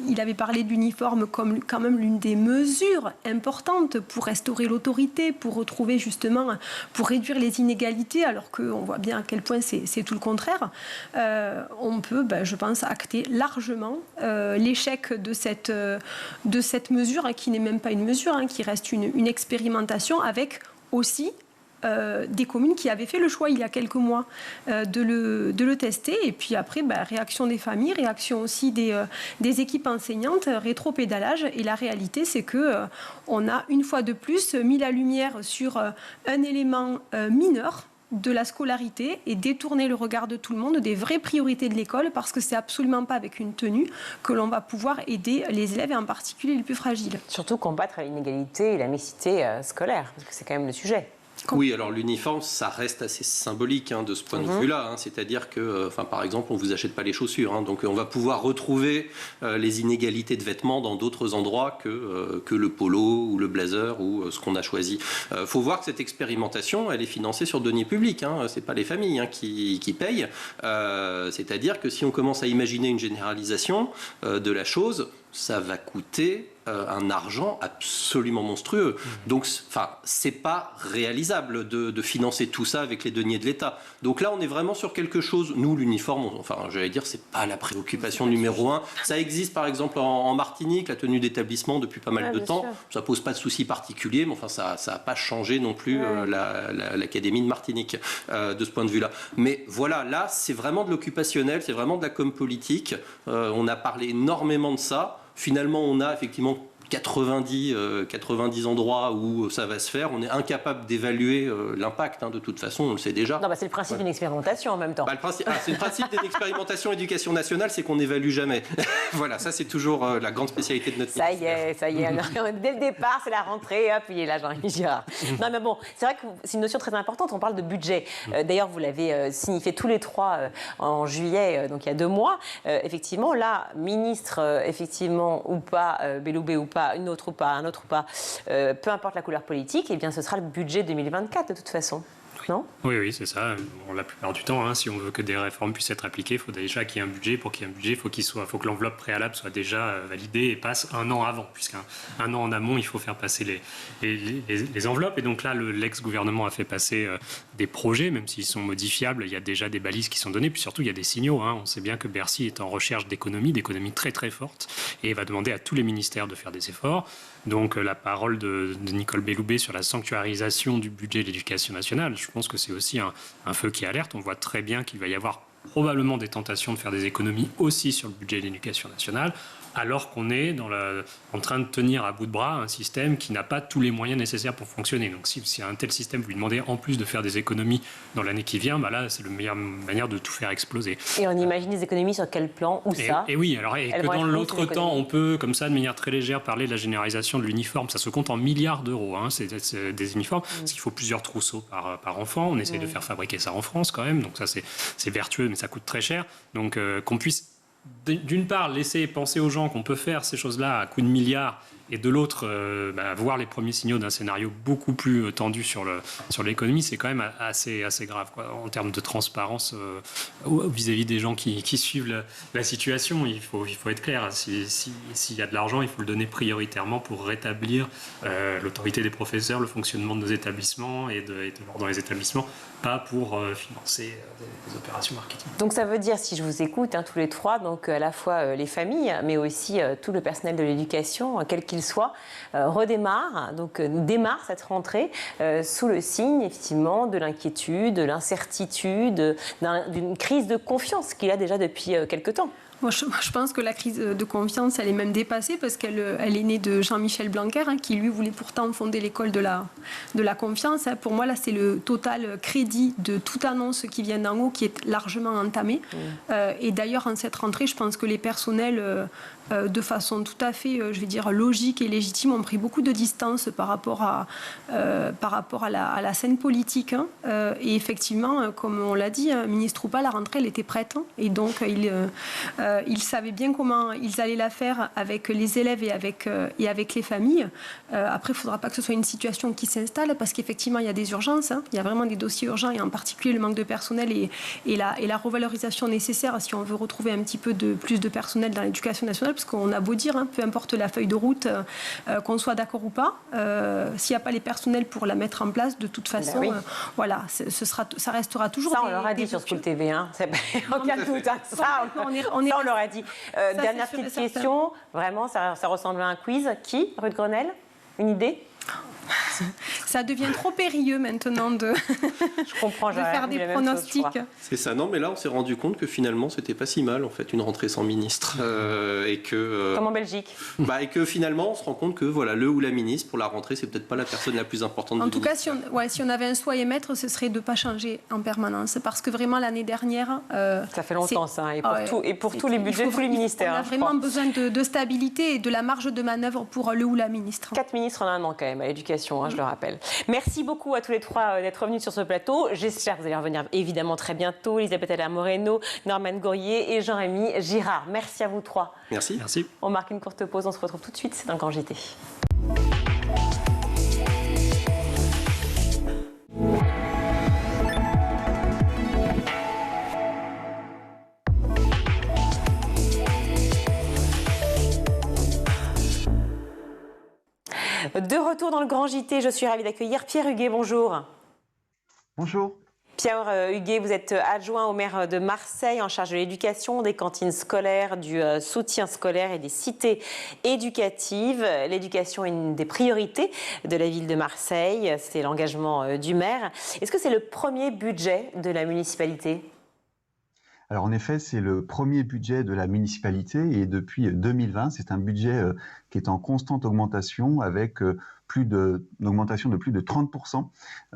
il avait parlé d'uniforme comme quand même l'une des mesures importantes pour restaurer l'autorité, pour retrouver justement, pour réduire les inégalités, alors qu'on voit bien à quel point c'est tout le contraire. On peut, je pense, acter largement l'échec de cette mesure, qui n'est même pas une mesure, qui reste une expérimentation avec aussi des communes qui avaient fait le choix il y a quelques mois de le tester. Et puis après, réaction des familles, réaction aussi des équipes enseignantes, rétropédalage. Et la réalité, c'est qu'on a une fois de plus mis la lumière sur un élément mineur de la scolarité et détourner le regard de tout le monde des vraies priorités de l'école, parce que c'est absolument pas avec une tenue que l'on va pouvoir aider les élèves et en particulier les plus fragiles. Surtout combattre l'inégalité et la mixité scolaire, parce que c'est quand même le sujet. Oui, alors l'uniforme, ça reste assez symbolique de ce point de vue-là. C'est-à-dire que, par exemple, on ne vous achète pas les chaussures. Donc on va pouvoir retrouver les inégalités de vêtements dans d'autres endroits que le polo ou le blazer ou ce qu'on a choisi. Il faut voir que cette expérimentation, elle est financée sur deniers publics. Ce n'est pas les familles qui payent. C'est-à-dire que si on commence à imaginer une généralisation de la chose, ça va coûter un argent absolument monstrueux. Donc, c'est pas réalisable de financer tout ça avec les deniers de l'État. Donc là, on est vraiment sur quelque chose. Nous, l'uniforme, j'allais dire, c'est pas la préoccupation numéro 1. Ça existe, par exemple, en Martinique, la tenue d'établissement depuis pas mal de temps. Sûr. Ça pose pas de soucis particuliers, mais ça n'a pas changé non plus l'Académie de Martinique de ce point de vue-là. Mais voilà, là, c'est vraiment de l'occupationnel, c'est vraiment de la com politique. On a parlé énormément de ça. Finalement, on a effectivement 90 endroits où ça va se faire. On est incapable d'évaluer l'impact, de toute façon, on le sait déjà. Non, c'est le principe d'une expérimentation en même temps. C'est le principe d'une expérimentation éducation nationale, c'est qu'on n'évalue jamais. Voilà, ça c'est toujours la grande spécialité de notre ministère. Ça y est, dès le départ, c'est la rentrée, hop, il est là, Jean-Yves Girard. Non, mais bon, c'est vrai que c'est une notion très importante, on parle de budget. D'ailleurs, vous l'avez signifié tous les trois en juillet, donc il y a 2 mois. Effectivement, là, ministre, effectivement, ou pas, Belloubet ou pas, un autre ou pas, peu importe la couleur politique, eh bien ce sera le budget 2024 de toute façon. Non ? Oui, c'est ça. La plupart du temps, si on veut que des réformes puissent être appliquées, il faut déjà qu'il y ait un budget. Pour qu'il y ait un budget, il faut que l'enveloppe préalable soit déjà validée et passe 1 an avant, puisqu'un an en amont, il faut faire passer les enveloppes. Et donc là, l'ex-gouvernement a fait passer des projets, même s'ils sont modifiables, il y a déjà des balises qui sont données. Puis surtout, il y a des signaux. On sait bien que Bercy est en recherche d'économies très très fortes, et va demander à tous les ministères de faire des efforts. Donc la parole de Nicole Belloubet sur la sanctuarisation du budget de l'éducation nationale, je pense que c'est aussi un feu qui alerte. On voit très bien qu'il va y avoir probablement des tentations de faire des économies aussi sur le budget de l'éducation nationale, alors qu'on est en train de tenir à bout de bras un système qui n'a pas tous les moyens nécessaires pour fonctionner. Donc si un tel système, vous lui demandez en plus de faire des économies dans l'année qui vient, là c'est la meilleure manière de tout faire exploser. Et on imagine des économies sur quel plan, où ça ? Et oui, alors que dans l'autre temps, on peut, comme ça, de manière très légère, parler de la généralisation de l'uniforme. Ça se compte en milliards d'euros, c'est des uniformes, parce qu'il faut plusieurs trousseaux par enfant. On essaie de faire fabriquer ça en France quand même, donc ça c'est vertueux, mais ça coûte très cher. Donc qu'on puisse d'une part laisser penser aux gens qu'on peut faire ces choses-là à coups de milliards, et de l'autre voir les premiers signaux d'un scénario beaucoup plus tendu sur l'économie, c'est quand même assez grave, quoi. En termes de transparence vis-à-vis des gens qui suivent la situation. Il faut être clair, s'il y a de l'argent, il faut le donner prioritairement pour rétablir l'autorité des professeurs, le fonctionnement de nos établissements et de l'ordre dans les établissements, pas pour financer des opérations marketing. Donc ça veut dire, si je vous écoute tous les trois, donc à la fois les familles, mais aussi tout le personnel de l'éducation, quel qu'il soit, démarre cette rentrée sous le signe effectivement de l'inquiétude, de l'incertitude, d'une crise de confiance qu'il a déjà depuis quelque temps. Moi, je pense que la crise de confiance, elle est même dépassée parce qu'elle est née de Jean-Michel Blanquer, qui lui voulait pourtant fonder l'école de la confiance. Pour moi, là, c'est le total crédit de toute annonce qui vient d'en haut qui est largement entamé. Et d'ailleurs, en cette rentrée, je pense que les personnels, de façon tout à fait, logique et légitime, ont pris beaucoup de distance par rapport à la scène politique. Et effectivement, comme on l'a dit, ministre ou pas, la rentrée, elle était prête. Et donc, ils savaient bien comment ils allaient la faire avec les élèves et avec les familles. Après, il ne faudra pas que ce soit une situation qui s'installe, parce qu'effectivement, il y a des urgences. Il y a vraiment des dossiers urgents, et en particulier le manque de personnel et la revalorisation nécessaire si on veut retrouver un petit peu plus de personnel dans l'éducation nationale. Parce qu'on a beau dire, peu importe la feuille de route, qu'on soit d'accord ou pas, s'il n'y a pas les personnels pour la mettre en place, de toute façon, ça restera toujours... Ça, on leur a dit sur School TV, aucun doute. Ça, on leur a dit. Dernière petite question, vraiment, ça ressemble à un quiz. Qui, Ruth Grenelle ? Une idée ? ça devient trop périlleux maintenant de, je comprends, de faire des pronostics. C'est ça, non, mais là on s'est rendu compte que finalement c'était pas si mal en fait une rentrée sans ministre. Et que, comme en Belgique. Et que finalement on se rend compte que voilà, le ou la ministre pour la rentrée c'est peut-être pas la personne la plus importante. En tout cas, si on avait un souhait maître, ce serait de ne pas changer en permanence. Parce que vraiment l'année dernière... ça fait longtemps ça, et pour tous les budgets, tous les ministères. On a vraiment besoin de stabilité et de la marge de manœuvre pour le ou la ministre. 4 ministres en un an quand même à l'éducation, je le rappelle. Merci beaucoup à tous les trois d'être revenus sur ce plateau. J'espère que vous allez revenir évidemment très bientôt. Elisabeth Allaire Moreno, Norman Gourrier et Jean-Rémy Girard. Merci à vous trois. Merci. Merci. On marque une courte pause, on se retrouve tout de suite dans le Grand JT. De retour dans le Grand JT, je suis ravie d'accueillir Pierre Huguet. Bonjour. Bonjour. Pierre Huguet, vous êtes adjoint au maire de Marseille en charge de l'éducation, des cantines scolaires, du soutien scolaire et des cités éducatives. L'éducation est une des priorités de la ville de Marseille. C'est l'engagement du maire. Est-ce que c'est le premier budget de la municipalité ? Alors en effet, c'est le premier budget de la municipalité et depuis 2020, c'est un budget qui est en constante augmentation avec une augmentation de plus de 30%,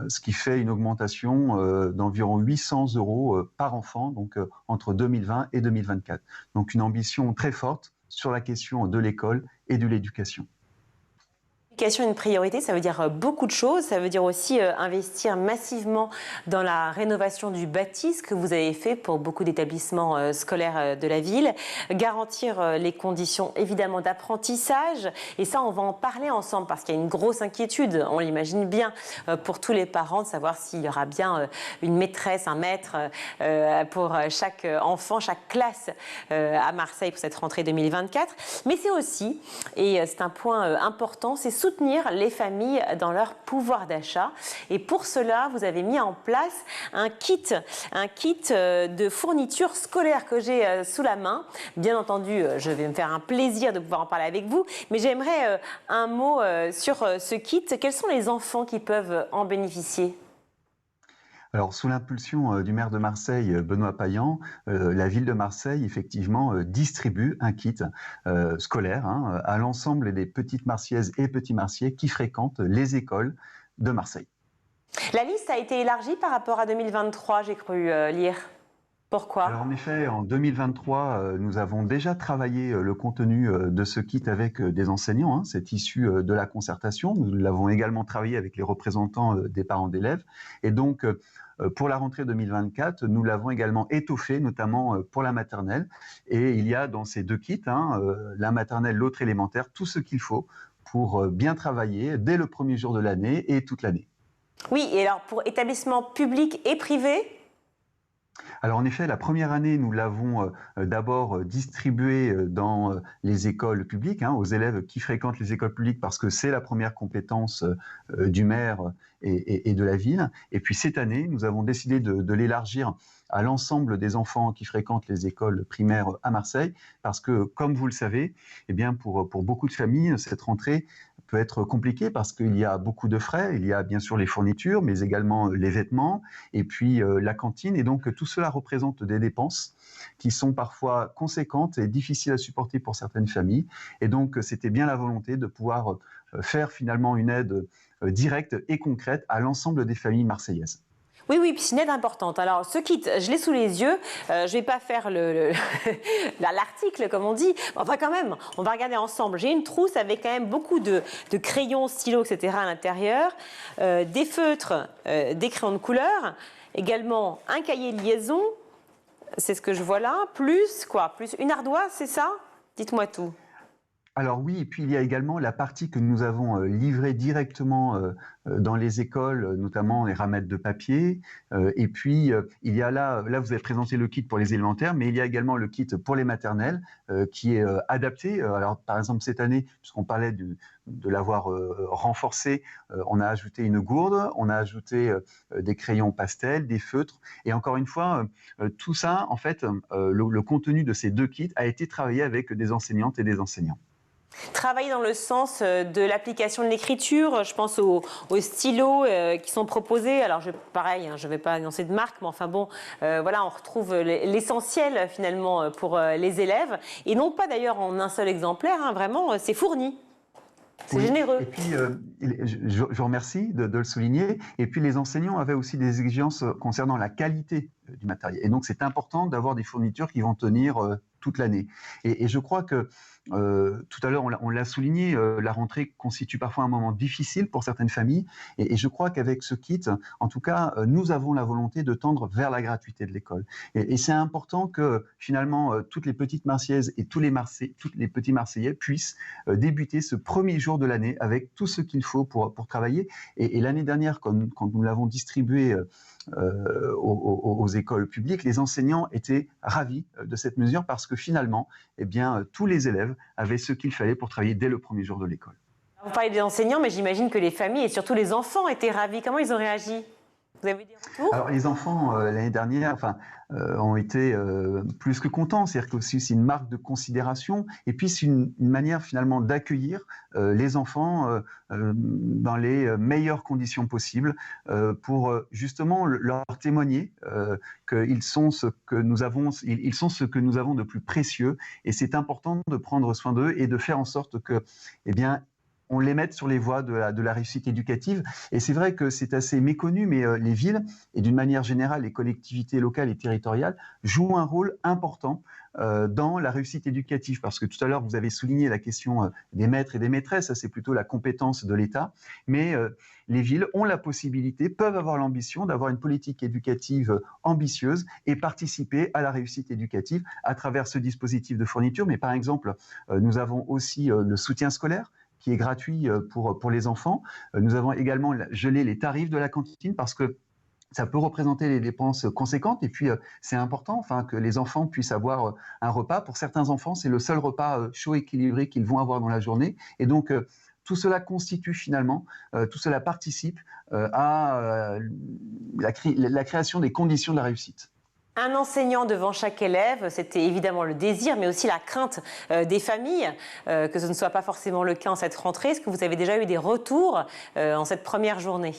ce qui fait une augmentation d'environ 800 € par enfant, donc entre 2020 et 2024. Donc une ambition très forte sur la question de l'école et de l'éducation. L'éducation est une priorité, ça veut dire beaucoup de choses. Ça veut dire aussi investir massivement dans la rénovation du bâti, ce que vous avez fait pour beaucoup d'établissements scolaires de la ville. Garantir les conditions évidemment d'apprentissage. Et ça, on va en parler ensemble parce qu'il y a une grosse inquiétude, on l'imagine bien, pour tous les parents de savoir s'il y aura bien une maîtresse, un maître pour chaque enfant, chaque classe à Marseille pour cette rentrée 2024. Mais c'est aussi, et c'est un point important, c'est soutenir les familles dans leur pouvoir d'achat. Et pour cela, vous avez mis en place un kit de fournitures scolaires que j'ai sous la main. Bien entendu, je vais me faire un plaisir de pouvoir en parler avec vous, mais j'aimerais un mot sur ce kit. Quels sont les enfants qui peuvent en bénéficier ? Alors, sous l'impulsion du maire de Marseille, Benoît Payan, la ville de Marseille, effectivement, distribue un kit scolaire à l'ensemble des petites Marseillaises et petits Marseillais qui fréquentent les écoles de Marseille. La liste a été élargie par rapport à 2023, j'ai cru lire. Pourquoi ? Alors en effet, en 2023, nous avons déjà travaillé le contenu de ce kit avec des enseignants. C'est issu de la concertation. Nous l'avons également travaillé avec les représentants des parents d'élèves. Et donc, pour la rentrée 2024, nous l'avons également étoffé, notamment pour la maternelle. Et il y a dans ces deux kits, la maternelle, l'autre élémentaire, tout ce qu'il faut pour bien travailler dès le premier jour de l'année et toute l'année. Oui, et alors pour établissements publics et privés ? Alors en effet, la première année, nous l'avons d'abord distribué dans les écoles publiques, aux élèves qui fréquentent les écoles publiques parce que c'est la première compétence du maire et de la ville. Et puis cette année, nous avons décidé de l'élargir à l'ensemble des enfants qui fréquentent les écoles primaires à Marseille parce que, comme vous le savez, eh bien pour beaucoup de familles, cette rentrée peut être compliqué parce qu'il y a beaucoup de frais. Il y a bien sûr les fournitures, mais également les vêtements et puis la cantine. Et donc, tout cela représente des dépenses qui sont parfois conséquentes et difficiles à supporter pour certaines familles. Et donc, c'était bien la volonté de pouvoir faire finalement une aide directe et concrète à l'ensemble des familles marseillaises. Oui, puis c'est une aide importante. Alors, ce kit, je l'ai sous les yeux. Je ne vais pas faire l'article, comme on dit. Enfin, quand même, on va regarder ensemble. J'ai une trousse avec quand même beaucoup de crayons, stylos, etc. à l'intérieur. Des feutres, des crayons de couleur. Également, un cahier de liaison. C'est ce que je vois là. Plus quoi ? Plus une ardoise, c'est ça ? Dites-moi tout. Alors oui, et puis il y a également la partie que nous avons livrée directement dans les écoles, notamment les ramettes de papier. Et puis il y a là vous avez présenté le kit pour les élémentaires, mais il y a également le kit pour les maternelles qui est adapté. Alors par exemple cette année, puisqu'on parlait de l'avoir renforcé, on a ajouté une gourde, on a ajouté des crayons pastels, des feutres. Et encore une fois, tout ça, en fait, le contenu de ces deux kits a été travaillé avec des enseignantes et des enseignants. Travailler dans le sens de l'application de l'écriture, je pense aux stylos qui sont proposés. Alors pareil, je ne vais pas annoncer de marque, mais enfin bon, voilà, on retrouve l'essentiel finalement pour les élèves. Et non pas d'ailleurs en un seul exemplaire, vraiment, c'est fourni. C'est généreux. Et puis, je vous remercie de le souligner. Et puis, les enseignants avaient aussi des exigences concernant la qualité du matériel. Et donc, c'est important d'avoir des fournitures qui vont tenir toute l'année. Et je crois que, tout à l'heure, on l'a souligné, la rentrée constitue parfois un moment difficile pour certaines familles. Et je crois qu'avec ce kit, en tout cas, nous avons la volonté de tendre vers la gratuité de l'école. Et c'est important que, finalement, toutes les petites Marseillaises et tous les petits Marseillais puissent débuter ce premier jour de l'année avec tout ce qu'il faut pour travailler. Et l'année dernière, quand nous l'avons distribué aux écoles publiques, les enseignants étaient ravis de cette mesure parce que finalement, eh bien, tous les élèves avaient ce qu'il fallait pour travailler dès le premier jour de l'école. Vous parlez des enseignants, mais j'imagine que les familles et surtout les enfants étaient ravis. Comment ils ont réagi ? Vous avez des retours ? Alors, les enfants, l'année dernière, ont été plus que contents. C'est-à-dire que c'est une marque de considération et puis c'est une manière finalement d'accueillir les enfants dans les meilleures conditions possibles pour justement leur témoigner qu'ils sont ce que nous avons, ils sont ce que nous avons de plus précieux et c'est important de prendre soin d'eux et de faire en sorte que, eh bien, on les mette sur les voies de la réussite éducative. Et c'est vrai que c'est assez méconnu, mais les villes, et d'une manière générale, les collectivités locales et territoriales, jouent un rôle important dans la réussite éducative. Parce que tout à l'heure, vous avez souligné la question des maîtres et des maîtresses, ça c'est plutôt la compétence de l'État. Mais les villes ont la possibilité, peuvent avoir l'ambition d'avoir une politique éducative ambitieuse et participer à la réussite éducative à travers ce dispositif de fourniture. Mais par exemple, nous avons aussi le soutien scolaire, qui est gratuit pour les enfants. Nous avons également gelé les tarifs de la cantine parce que ça peut représenter des dépenses conséquentes. Et puis, c'est important que les enfants puissent avoir un repas. Pour certains enfants, c'est le seul repas chaud équilibré qu'ils vont avoir dans la journée. Et donc, tout cela constitue finalement, tout cela participe à la création des conditions de la réussite. Un enseignant devant chaque élève, c'était évidemment le désir, mais aussi la crainte des familles, que ce ne soit pas forcément le cas en cette rentrée. Est-ce que vous avez déjà eu des retours en cette première journée ?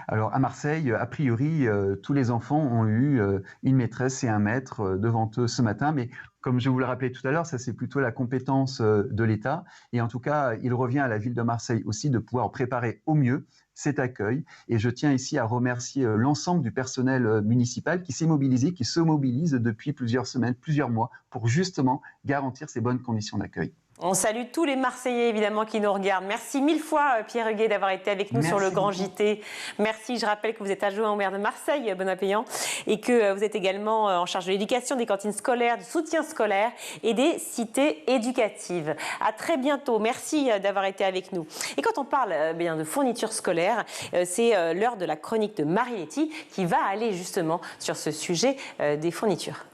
Alors à Marseille, a priori, tous les enfants ont eu une maîtresse et un maître devant eux ce matin, mais comme je vous le rappelais tout à l'heure, ça c'est plutôt la compétence de l'État. Et en tout cas, il revient à la ville de Marseille aussi de pouvoir préparer au mieux cet accueil. Et je tiens ici à remercier l'ensemble du personnel municipal qui s'est mobilisé, qui se mobilise depuis plusieurs semaines, plusieurs mois, pour justement garantir ces bonnes conditions d'accueil. On salue tous les Marseillais, évidemment, qui nous regardent. Merci mille fois, Pierre Huguet, d'avoir été avec nous sur le Grand JT. Merci. Je rappelle que vous êtes adjoint au maire de Marseille, Benoît Payan, et que vous êtes également en charge de l'éducation, des cantines scolaires, du soutien scolaire et des cités éducatives. À très bientôt. Merci d'avoir été avec nous. Et quand on parle bien de fournitures scolaires, c'est l'heure de la chronique de Marie Letty qui va aller justement sur ce sujet des fournitures.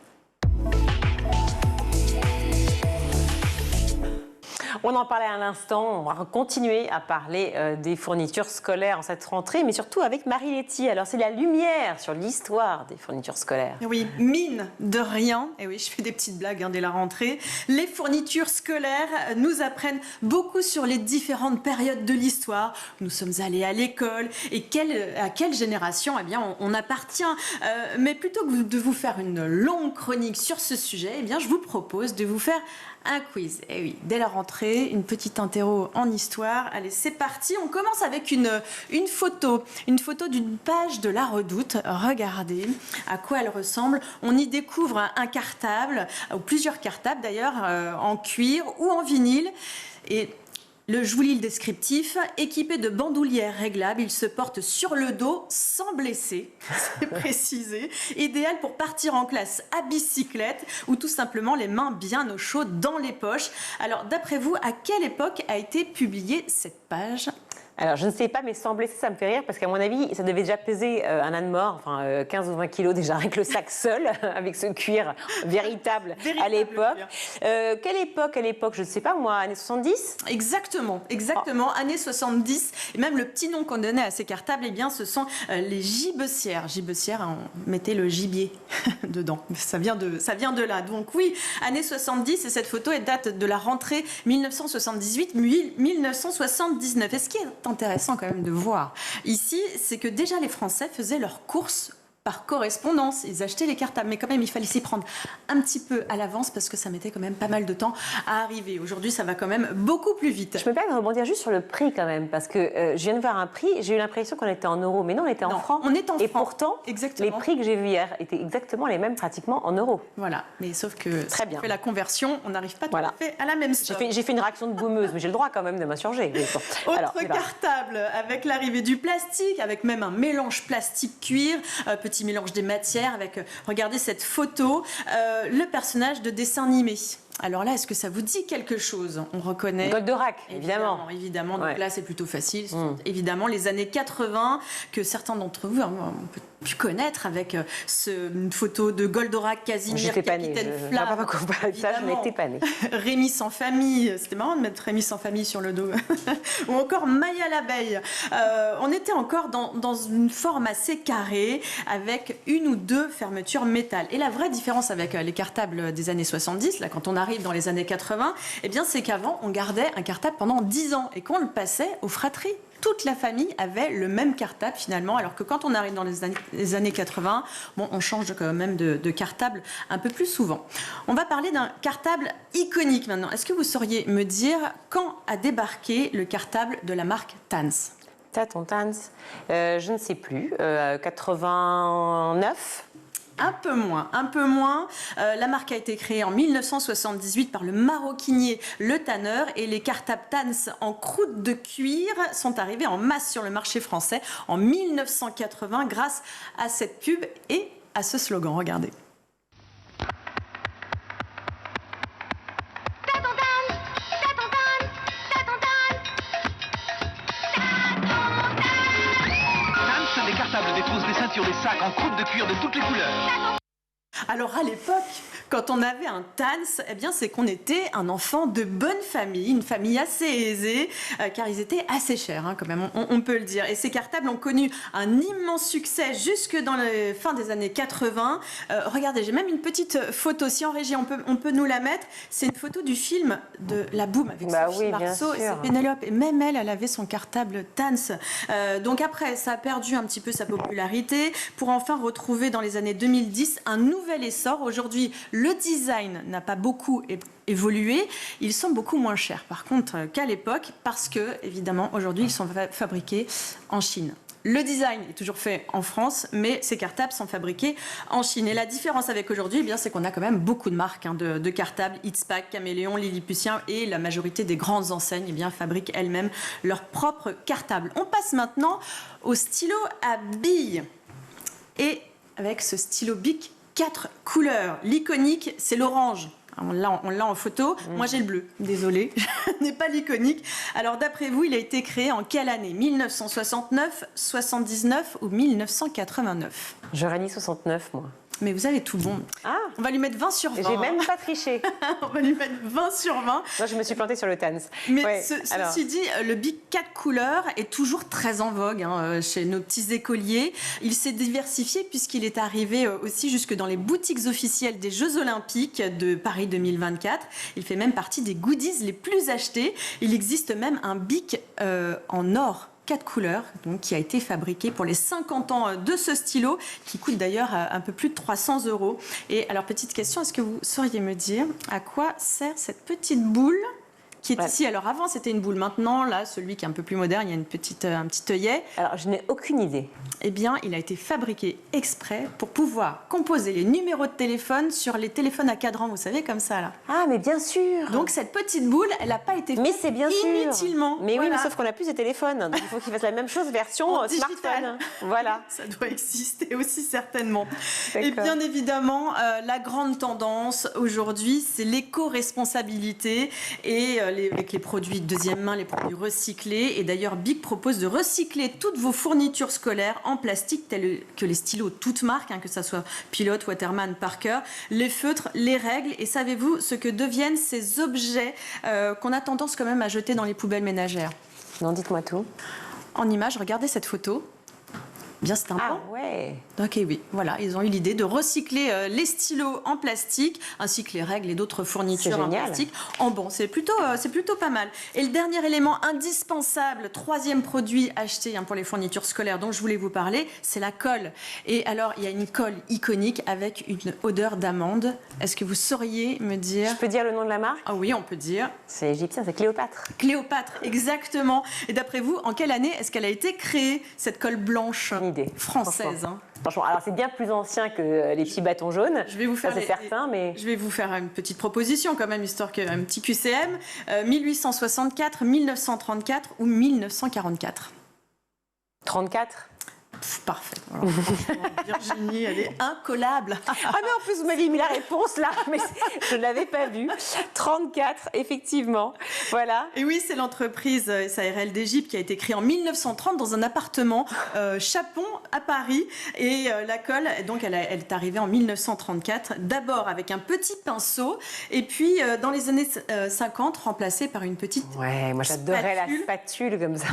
On en parlait à l'instant, on va continuer à parler des fournitures scolaires en cette rentrée, mais surtout avec Marie Letty. Alors c'est la lumière sur l'histoire des fournitures scolaires. Oui, mine de rien, et oui, je fais des petites blagues dès la rentrée. Les fournitures scolaires nous apprennent beaucoup sur les différentes périodes de l'histoire. Nous sommes allés à l'école et à quelle génération eh bien, on appartient. Mais plutôt que de vous faire une longue chronique sur ce sujet, eh bien, je vous propose de vous faire un quiz. Et oui, dès la rentrée, une petite interro en histoire. Allez, c'est parti. On commence avec une photo d'une page de La Redoute. Regardez à quoi elle ressemble. On y découvre un cartable, ou plusieurs cartables d'ailleurs, en cuir ou en vinyle. Et je vous lis le descriptif. Équipé de bandoulières réglables, il se porte sur le dos sans blesser, c'est précisé. Idéal pour partir en classe à bicyclette ou tout simplement les mains bien au chaud dans les poches. Alors, d'après vous, à quelle époque a été publiée cette page ? Alors, je ne sais pas, mais sans blesser, ça me fait rire, parce qu'à mon avis, ça devait déjà peser un âne mort, enfin 15 ou 20 kilos déjà, avec le sac seul, avec ce cuir véritable à l'époque. Quelle époque, je ne sais pas, moi, années 70 ? Exactement, années 70. Et même le petit nom qu'on donnait à ces cartables, eh bien, ce sont les gibecières. Gibecières, on mettait le gibier dedans. Ça vient de là. Donc oui, années 70, et cette photo, elle date de la rentrée 1978-1979. Et ce qui est intéressant quand même de voir ici, c'est que déjà les Français faisaient leurs courses par correspondance. Ils achetaient les cartables, mais quand même, il fallait s'y prendre un petit peu à l'avance parce que ça mettait quand même pas mal de temps à arriver. Aujourd'hui, ça va quand même beaucoup plus vite. Je me permets de rebondir juste sur le prix quand même, parce que je viens de voir un prix, j'ai eu l'impression qu'on était en euros, mais non, on était en francs. On est en francs. Et pourtant, les prix que j'ai vus hier étaient exactement les mêmes, pratiquement en euros. Voilà, mais sauf que très bien. On fait la conversion, on n'arrive pas tout à fait à la même somme. J'ai fait une réaction de goumeuse, mais j'ai le droit quand même de m'insurger. Autre cartable, avec l'arrivée du plastique, avec même un mélange plastique-cuir, petit mélange des matières, avec, regardez cette photo, le personnage de dessin animé. Alors là, est-ce que ça vous dit quelque chose? On reconnaît... Goldorak, évidemment. Évidemment, donc là, c'est plutôt facile. Évidemment, les années 80, que certains d'entre vous ont pu connaître, avec une photo de Goldorak, Casimir, Capitaine Flamme. Je n'étais pas née. Rémi sans famille, c'était marrant de mettre Rémi sans famille sur le dos. Ou encore Maya l'abeille. On était encore dans une forme assez carrée, avec une ou deux fermetures métal. Et la vraie différence avec les cartables des années 70, là, quand on arrive dans les années 80, eh bien, c'est qu'avant, on gardait un cartable pendant 10 ans et qu'on le passait aux fratries. Toute la famille avait le même cartable finalement, alors que quand on arrive dans les années 80, on change quand même de cartable un peu plus souvent. On va parler d'un cartable iconique maintenant. Est-ce que vous sauriez me dire quand a débarqué le cartable de la marque Tans? Tans, je ne sais plus, 89. Un peu moins. La marque a été créée en 1978 par le maroquinier Le Tanneur et les cartables Tans en croûte de cuir sont arrivés en masse sur le marché français en 1980 grâce à cette pub et à ce slogan. Regardez. Des cartables, des fausses dessins sur les sacs en croûte de cuir de toutes les couleurs. Alors à l'époque, quand on avait un Tans, eh bien c'est qu'on était un enfant de bonne famille, une famille assez aisée, car ils étaient assez chers quand même, on peut le dire. Et ces cartables ont connu un immense succès jusque dans la fin des années 80. Regardez, j'ai même une petite photo, si en régie on peut nous la mettre. C'est une photo du film de La Boum avec Sophie Marceau et c'est Pénélope. Et même elle avait son cartable Tans. Donc après, ça a perdu un petit peu sa popularité pour enfin retrouver dans les années 2010 un nouvel essor. Aujourd'hui, le design n'a pas beaucoup évolué. Ils sont beaucoup moins chers, par contre, qu'à l'époque, parce que, évidemment, aujourd'hui, ils sont fabriqués en Chine. Le design est toujours fait en France, mais ces cartables sont fabriqués en Chine. Et la différence avec aujourd'hui, c'est qu'on a quand même beaucoup de marques de cartables. Itzpac, Caméléon, Lilliputien et la majorité des grandes enseignes fabriquent elles-mêmes leurs propres cartables. On passe maintenant au stylo à billes. Et avec ce stylo Bic 4 couleurs. L'iconique, c'est l'orange. On l'a en photo. Moi, j'ai le bleu. Désolée, je n'ai pas l'iconique. Alors, d'après vous, il a été créé en quelle année? 1969, 79 ou 1989? J'aurais dit 69, moi. Mais vous avez tout bon. Ah, on va lui mettre 20 sur 20. J'ai même pas triché. On va lui mettre 20 sur 20. Moi, je me suis plantée sur le Tans. Mais ceci dit, le Bic 4 couleurs est toujours très en vogue chez nos petits écoliers. Il s'est diversifié puisqu'il est arrivé aussi jusque dans les boutiques officielles des Jeux Olympiques de Paris 2024. Il fait même partie des goodies les plus achetés. Il existe même un Bic en or 4 couleurs, donc, qui a été fabriqué pour les 50 ans de ce stylo, qui coûte d'ailleurs un peu plus de 300 €. Et alors, petite question, est-ce que vous sauriez me dire à quoi sert cette petite boule qui est ici? Alors, avant, c'était une boule. Maintenant, là, celui qui est un peu plus moderne, il y a un petit œillet. Alors, je n'ai aucune idée. Eh bien, il a été fabriqué exprès pour pouvoir composer les numéros de téléphone sur les téléphones à cadran, vous savez, comme ça, là. Ah, mais bien sûr. Donc, cette petite boule, elle n'a pas été faite inutilement. Mais oui, mais sauf qu'on n'a plus de téléphone. Donc, il faut qu'il fasse la même chose version smartphone. Voilà. Ça doit exister aussi, certainement. Et bien évidemment, la grande tendance aujourd'hui, c'est l'éco-responsabilité et avec les produits deuxième main, les produits recyclés. Et d'ailleurs, BIC propose de recycler toutes vos fournitures scolaires en plastique, telles que les stylos toutes marques, que ce soit Pilote, Waterman, Parker, les feutres, les règles. Et savez-vous ce que deviennent ces objets qu'on a tendance quand même à jeter dans les poubelles ménagères? Non, dites-moi tout. En image, regardez cette photo. Bien, c'est un pan. Ah ouais. Ok, oui, voilà, ils ont eu l'idée de recycler les stylos en plastique, ainsi que les règles et d'autres fournitures en plastique. C'est plutôt pas mal. Et le dernier élément indispensable, troisième produit acheté pour les fournitures scolaires dont je voulais vous parler, c'est la colle. Et alors, il y a une colle iconique avec une odeur d'amande. Est-ce que vous sauriez me dire... Je peux dire le nom de la marque? Ah oui, on peut dire. C'est égyptien, c'est Cléopâtre. Cléopâtre, exactement. Et d'après vous, en quelle année est-ce qu'elle a été créée, cette colle blanche française? Franchement, alors c'est bien plus ancien que les petits bâtons jaunes. Je vais vous faire je vais vous faire une petite proposition quand même, histoire qu'un petit QCM. 1864, 1934 ou 1944? 34. Parfait. Alors, Virginie, elle est incollable. Ah mais en plus vous m'aviez mis la réponse là, mais je ne l'avais pas vue. 34, effectivement. Voilà. Et oui, c'est l'entreprise SARL d'Égypte qui a été créée en 1930 dans un appartement Chapon à Paris. Et la colle, donc, elle est arrivée en 1934, d'abord avec un petit pinceau, et puis dans les années 50, remplacée par une petite moi j'adorais la spatule comme ça.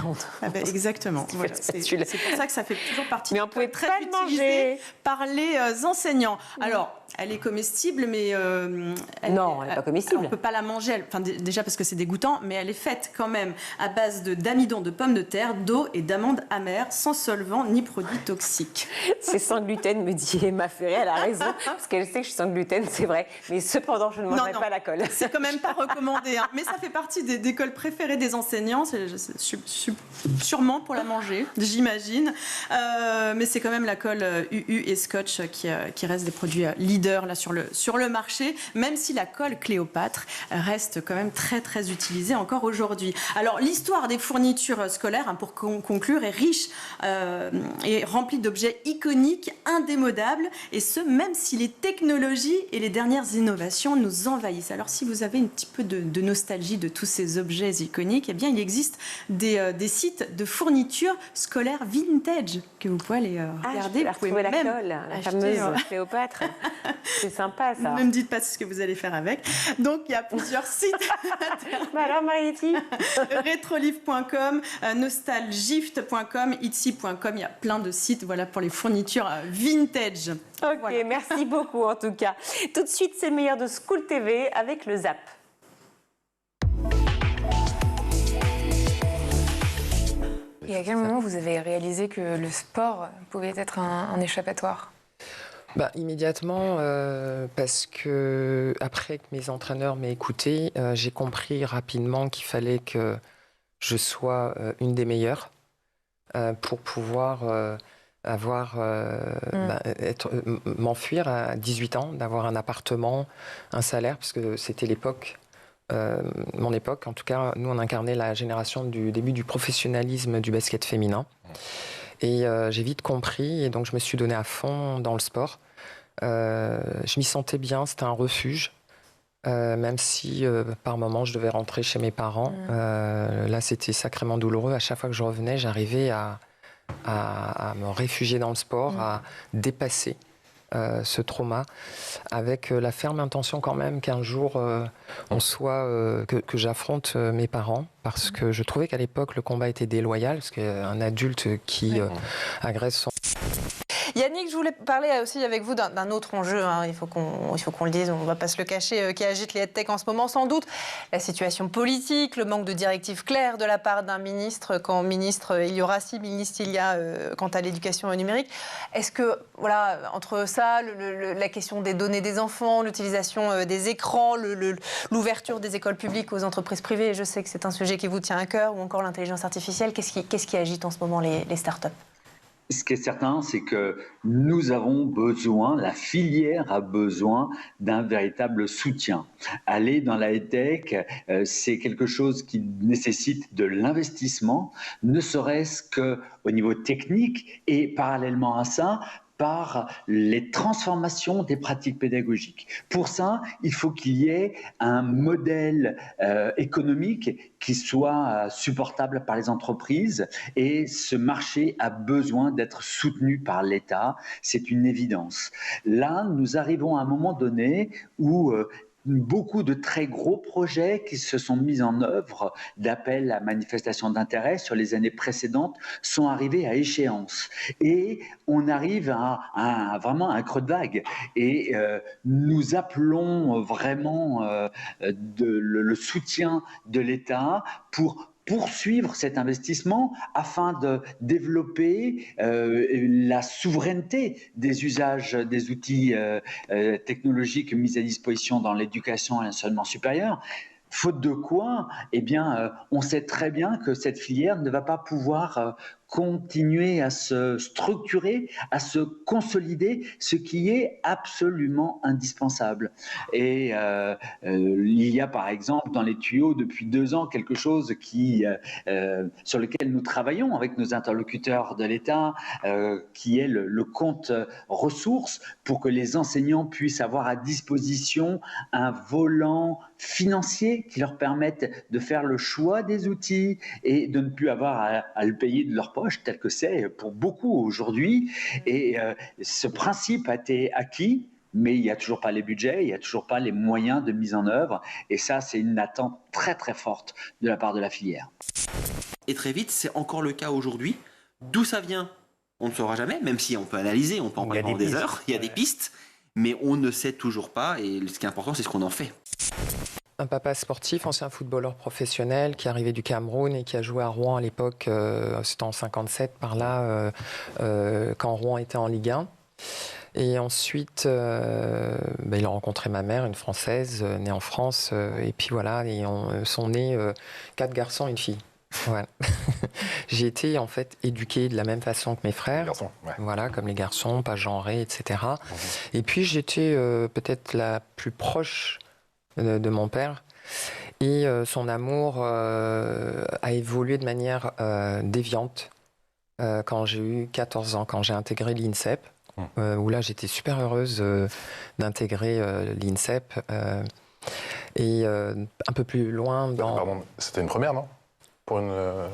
Exactement. Voilà, c'est pour ça que ça fait toujours partie. Mais on pouvait très pas le manger par les enseignants. Alors, elle est comestible, mais elle n'est pas comestible. On ne peut pas la manger. Déjà parce que c'est dégoûtant, mais elle est faite quand même à base d'amidon de pommes de terre, d'eau et d'amandes amères, sans solvant ni produits toxiques. C'est sans gluten, me dit Emma Ferré. Elle a raison, parce qu'elle sait que je suis sans gluten, c'est vrai. Mais cependant, je ne mangerai pas la colle. C'est quand même pas recommandé. Mais ça fait partie des colles préférées des enseignants. Sûrement pour la manger, j'imagine. Mais c'est quand même la colle UU et Scotch qui reste des produits leaders là, sur le marché, même si la colle Cléopâtre reste quand même très très utilisée encore aujourd'hui. Alors l'histoire des fournitures scolaires, pour conclure, est riche et remplie d'objets iconiques, indémodables, et ce même si les technologies et les dernières innovations nous envahissent. Alors si vous avez un petit peu de nostalgie de tous ces objets iconiques, eh bien il existe des sites de fournitures scolaires vintage que vous pouvez aller regarder. Vous pouvez la colle, la fameuse Cléopâtre. C'est sympa ça. Ne me dites pas ce que vous allez faire avec. Donc il y a plusieurs sites. Alors Marietti, Retrolive.com, nostalgift.com, itsy.com, il y a plein de sites pour les fournitures vintage. Ok, merci beaucoup en tout cas. Tout de suite, c'est le meilleur de School TV avec le Zap. Et à quel moment vous avez réalisé que le sport pouvait être un échappatoire ? Immédiatement, parce que après que mes entraîneurs m'aient écouté, j'ai compris rapidement qu'il fallait que je sois une des meilleures pour pouvoir m'enfuir à 18 ans, d'avoir un appartement, un salaire, parce que c'était l'époque. Mon époque, en tout cas, nous on incarnait la génération du début du professionnalisme du basket féminin. Et j'ai vite compris, et donc je me suis donné à fond dans le sport. Je m'y sentais bien, c'était un refuge, même si par moments je devais rentrer chez mes parents. Là c'était sacrément douloureux. À chaque fois que je revenais, j'arrivais à me réfugier dans le sport, à dépasser ce trauma, avec la ferme intention quand même qu'un jour que j'affronte mes parents, parce que je trouvais qu'à l'époque le combat était déloyal, parce qu'un adulte qui agresse son... Yannick, je voulais parler aussi avec vous d'un autre enjeu, il faut qu'on le dise, on ne va pas se le cacher, qui agite les headtech en ce moment sans doute. La situation politique, le manque de directives claires de la part d'un ministre, quand ministre il y aura 6 ministres il y a quant à l'éducation numérique. Est-ce que, entre ça, la question des données des enfants, l'utilisation des écrans, l'ouverture des écoles publiques aux entreprises privées, je sais que c'est un sujet qui vous tient à cœur, ou encore l'intelligence artificielle, qu'est-ce qui agite en ce moment les startups ? Ce qui est certain, c'est que nous avons besoin, la filière a besoin d'un véritable soutien. Aller dans la high-tech, c'est quelque chose qui nécessite de l'investissement, ne serait-ce qu'au niveau technique, et parallèlement à ça, par les transformations des pratiques pédagogiques. Pour ça, il faut qu'il y ait un modèle économique qui soit supportable par les entreprises, et ce marché a besoin d'être soutenu par l'État, c'est une évidence. Là, nous arrivons à un moment donné où beaucoup de très gros projets qui se sont mis en œuvre d'appel à manifestation d'intérêt sur les années précédentes sont arrivés à échéance. Et on arrive à vraiment un creux de vague. Et nous appelons vraiment le soutien de l'État pour poursuivre cet investissement afin de développer la souveraineté des usages des outils technologiques mis à disposition dans l'éducation et l'enseignement supérieur. Faute de quoi, eh bien, on sait très bien que cette filière ne va pas pouvoir continuer à se structurer, à se consolider, ce qui est absolument indispensable. Et il y a par exemple dans les tuyaux depuis 2 ans quelque chose sur lequel nous travaillons avec nos interlocuteurs de l'État, qui est le compte ressources, pour que les enseignants puissent avoir à disposition un volant financier qui leur permette de faire le choix des outils et de ne plus avoir à le payer de leur poche, tel que c'est pour beaucoup aujourd'hui. Et ce principe a été acquis, mais il n'y a toujours pas les budgets, il n'y a toujours pas les moyens de mise en œuvre. Et ça, c'est une attente très très forte de la part de la filière. Et très vite, c'est encore le cas aujourd'hui. D'où ça vient, on ne saura jamais, même si on peut analyser, on peut en parler pendant des heures, il y a des pistes, mais on ne sait toujours pas. Et ce qui est important, c'est ce qu'on en fait. Un papa sportif, ancien footballeur professionnel, qui arrivait du Cameroun et qui a joué à Rouen à l'époque, c'était en 57 par là, quand Rouen était en Ligue 1. Et ensuite, il a rencontré ma mère, une Française, née en France. Et puis voilà, et sont nés 4 garçons et une fille. Voilà. J'ai été en fait éduquée de la même façon que mes frères, garçons, ouais. Voilà, comme les garçons, pas genrés, etc. Et puis j'étais peut-être la plus proche de mon père, et son amour a évolué de manière déviante quand j'ai eu 14 ans, quand j'ai intégré l'INSEP, où là j'étais super heureuse d'intégrer l'INSEP, et un peu plus loin dans... Pardon, c'était une première, non?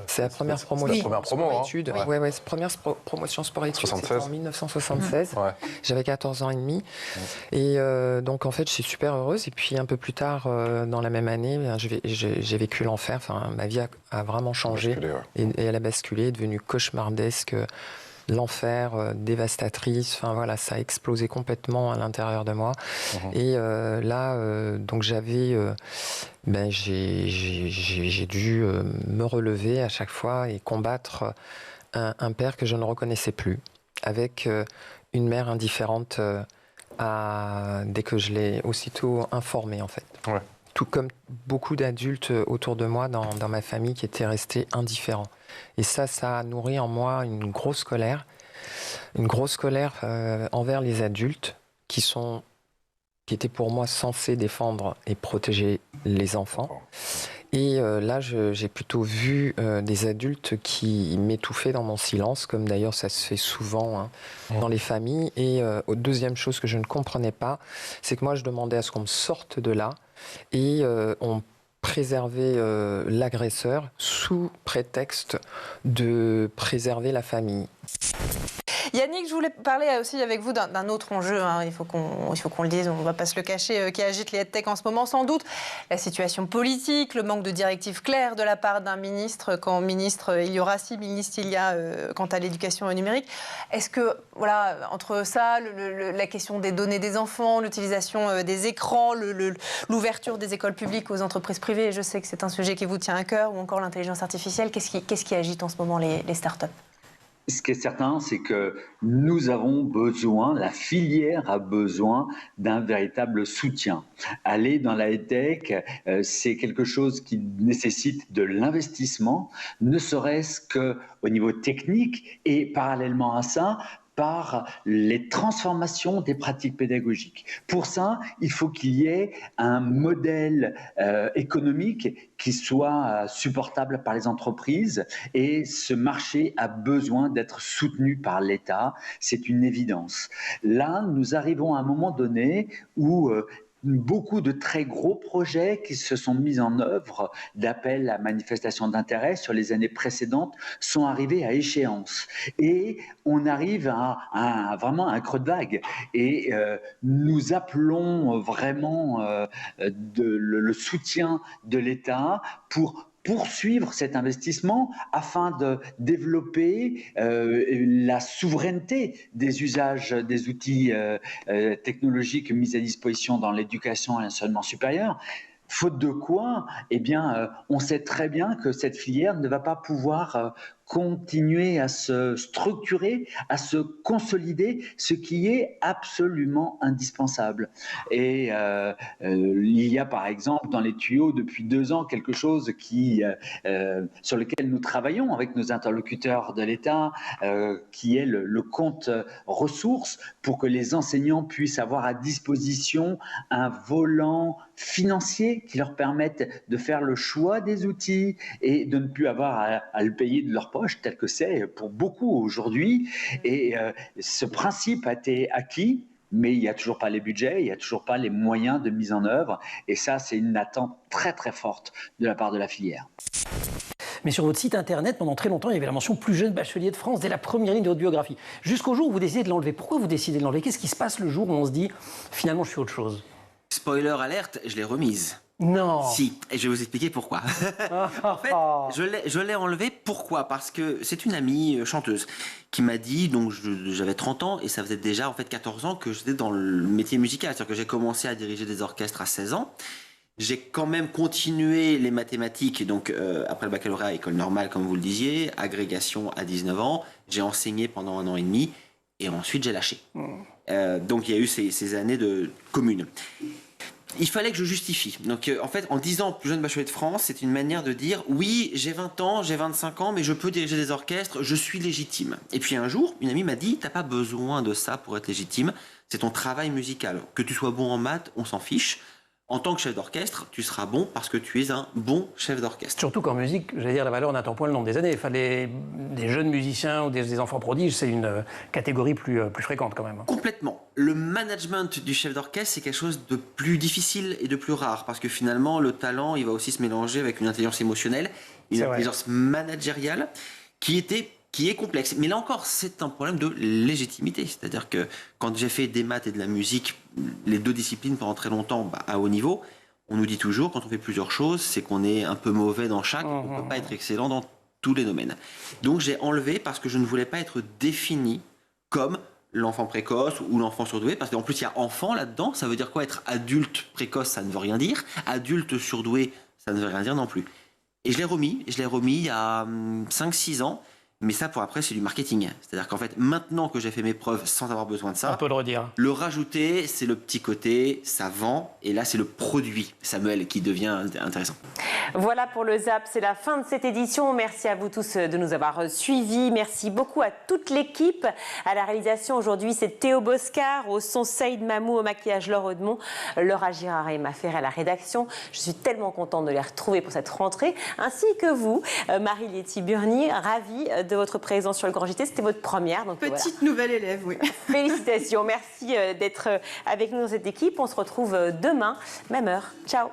C'est la première promotion sport-études. Hein. Ouais, première promotion sport-études, c'était en 1976. Ouais. J'avais 14 ans et demi. Et donc, en fait, je suis super heureuse. Et puis, un peu plus tard, dans la même année, j'ai vécu l'enfer. Enfin, ma vie a vraiment changé. Et elle a basculé, est devenue cauchemardesque. L'enfer, dévastatrice, enfin voilà, ça a explosé complètement à l'intérieur de moi. Et là, donc j'ai dû me relever à chaque fois et combattre un père que je ne reconnaissais plus, avec une mère indifférente dès que je l'ai aussitôt informé, en fait. Ouais. Tout comme beaucoup d'adultes autour de moi dans ma famille qui étaient restés indifférents. Et ça a nourri en moi une grosse colère envers les adultes qui étaient pour moi censés défendre et protéger les enfants. Et là, j'ai plutôt vu des adultes qui m'étouffaient dans mon silence, comme d'ailleurs ça se fait souvent dans les familles. Et deuxième chose que je ne comprenais pas, c'est que moi, je demandais à ce qu'on me sorte de là, et on préserver l'agresseur sous prétexte de préserver la famille. Yannick, je voulais parler aussi avec vous d'un autre enjeu, il faut qu'on le dise, on ne va pas se le cacher, qui agite les EdTech en ce moment sans doute. La situation politique, le manque de directives claires de la part d'un ministre, quand ministre il y aura 6 ministres il y a quant à l'éducation numérique. Est-ce que, voilà, entre ça, la question des données des enfants, l'utilisation des écrans, l'ouverture des écoles publiques aux entreprises privées, je sais que c'est un sujet qui vous tient à cœur, ou encore l'intelligence artificielle, qu'est-ce qui agite en ce moment les startups ? Ce qui est certain, c'est que nous avons besoin, la filière a besoin d'un véritable soutien. Aller dans la EdTech, c'est quelque chose qui nécessite de l'investissement, ne serait-ce qu'au niveau technique, et parallèlement à ça, par les transformations des pratiques pédagogiques. Pour ça, il faut qu'il y ait un modèle économique qui soit supportable par les entreprises, et ce marché a besoin d'être soutenu par l'État, c'est une évidence. Là, nous arrivons à un moment donné où beaucoup de très gros projets qui se sont mis en œuvre d'appel à manifestation d'intérêt sur les années précédentes sont arrivés à échéance. Et on arrive à vraiment un creux de vague. Et nous appelons vraiment le soutien de l'État pour poursuivre cet investissement afin de développer la souveraineté des usages des outils technologiques mis à disposition dans l'éducation et l'enseignement supérieur. Faute de quoi, eh bien, on sait très bien que cette filière ne va pas pouvoir continuer à se structurer, à se consolider, ce qui est absolument indispensable. Et il y a par exemple dans les tuyaux depuis 2 ans quelque chose sur lequel nous travaillons avec nos interlocuteurs de l'État, qui est le compte ressources, pour que les enseignants puissent avoir à disposition un volant financier qui leur permette de faire le choix des outils et de ne plus avoir à le payer de leur poche, tel que c'est pour beaucoup aujourd'hui. Et ce principe a été acquis, mais il n'y a toujours pas les budgets, il n'y a toujours pas les moyens de mise en œuvre. Et ça, c'est une attente très très forte de la part de la filière. Mais sur votre site internet, pendant très longtemps, il y avait la mention plus jeune bachelier de France dès la première ligne de votre biographie. Jusqu'au jour où vous décidez de l'enlever. Pourquoi vous décidez de l'enlever? Qu'est-ce qui se passe le jour où on se dit finalement je suis autre chose? Spoiler alerte, je l'ai remise. Non. Si, et je vais vous expliquer pourquoi. En fait, je l'ai enlevé. Pourquoi? Parce que c'est une amie chanteuse qui m'a dit, donc j'avais 30 ans et ça faisait déjà en fait 14 ans que j'étais dans le métier musical. C'est-à-dire que j'ai commencé à diriger des orchestres à 16 ans. J'ai quand même continué les mathématiques, donc après le baccalauréat à école normale, comme vous le disiez, agrégation à 19 ans. J'ai enseigné pendant 1 an et demi et ensuite j'ai lâché. Donc il y a eu ces années de commune. Il fallait que je justifie. Donc en fait, en disant plus jeune bachelier de France, c'est une manière de dire oui, j'ai 20 ans, j'ai 25 ans, mais je peux diriger des orchestres, je suis légitime. Et puis un jour, une amie m'a dit, t'as pas besoin de ça pour être légitime, c'est ton travail musical. Que tu sois bon en maths, on s'en fiche. En tant que chef d'orchestre, tu seras bon parce que tu es un bon chef d'orchestre. Surtout qu'en musique, j'allais dire, la valeur n'attend point le nombre des années. Enfin, des jeunes musiciens ou des enfants prodiges, c'est une catégorie plus fréquente quand même. Complètement. Le management du chef d'orchestre, c'est quelque chose de plus difficile et de plus rare parce que finalement, le talent, il va aussi se mélanger avec une intelligence émotionnelle, une intelligence managériale qui est complexe. Mais là encore, c'est un problème de légitimité. C'est-à-dire que quand j'ai fait des maths et de la musique, les 2 disciplines pendant très longtemps à haut niveau, on nous dit toujours, quand on fait plusieurs choses, c'est qu'on est un peu mauvais dans chaque, on ne peut pas être excellent dans tous les domaines. Donc j'ai enlevé parce que je ne voulais pas être défini comme l'enfant précoce ou l'enfant surdoué, parce qu'en plus il y a enfant là-dedans, ça veut dire quoi? Être adulte précoce, ça ne veut rien dire. Adulte surdoué, ça ne veut rien dire non plus. Et je l'ai remis il y a 5-6 ans. Mais ça, pour après, c'est du marketing. C'est-à-dire qu'en fait, maintenant que j'ai fait mes preuves sans avoir besoin de ça, on peut le redire. Le rajouter, c'est le petit côté, ça vend, et là, c'est le produit, Samuel, qui devient intéressant. Voilà pour le ZAP, c'est la fin de cette édition. Merci à vous tous de nous avoir suivis. Merci beaucoup à toute l'équipe. À la réalisation, aujourd'hui, c'est Théo Boscar, au son Saïd Mamou, au maquillage Laure Audemont, Laura Girard et Mafer à la rédaction. Je suis tellement contente de les retrouver pour cette rentrée, ainsi que vous, Marie-Letty-Burny, ravie de votre présence sur le Grand JT. C'était votre première. Donc Petite nouvelle élève, oui. Félicitations. Merci d'être avec nous dans cette équipe. On se retrouve demain, même heure. Ciao.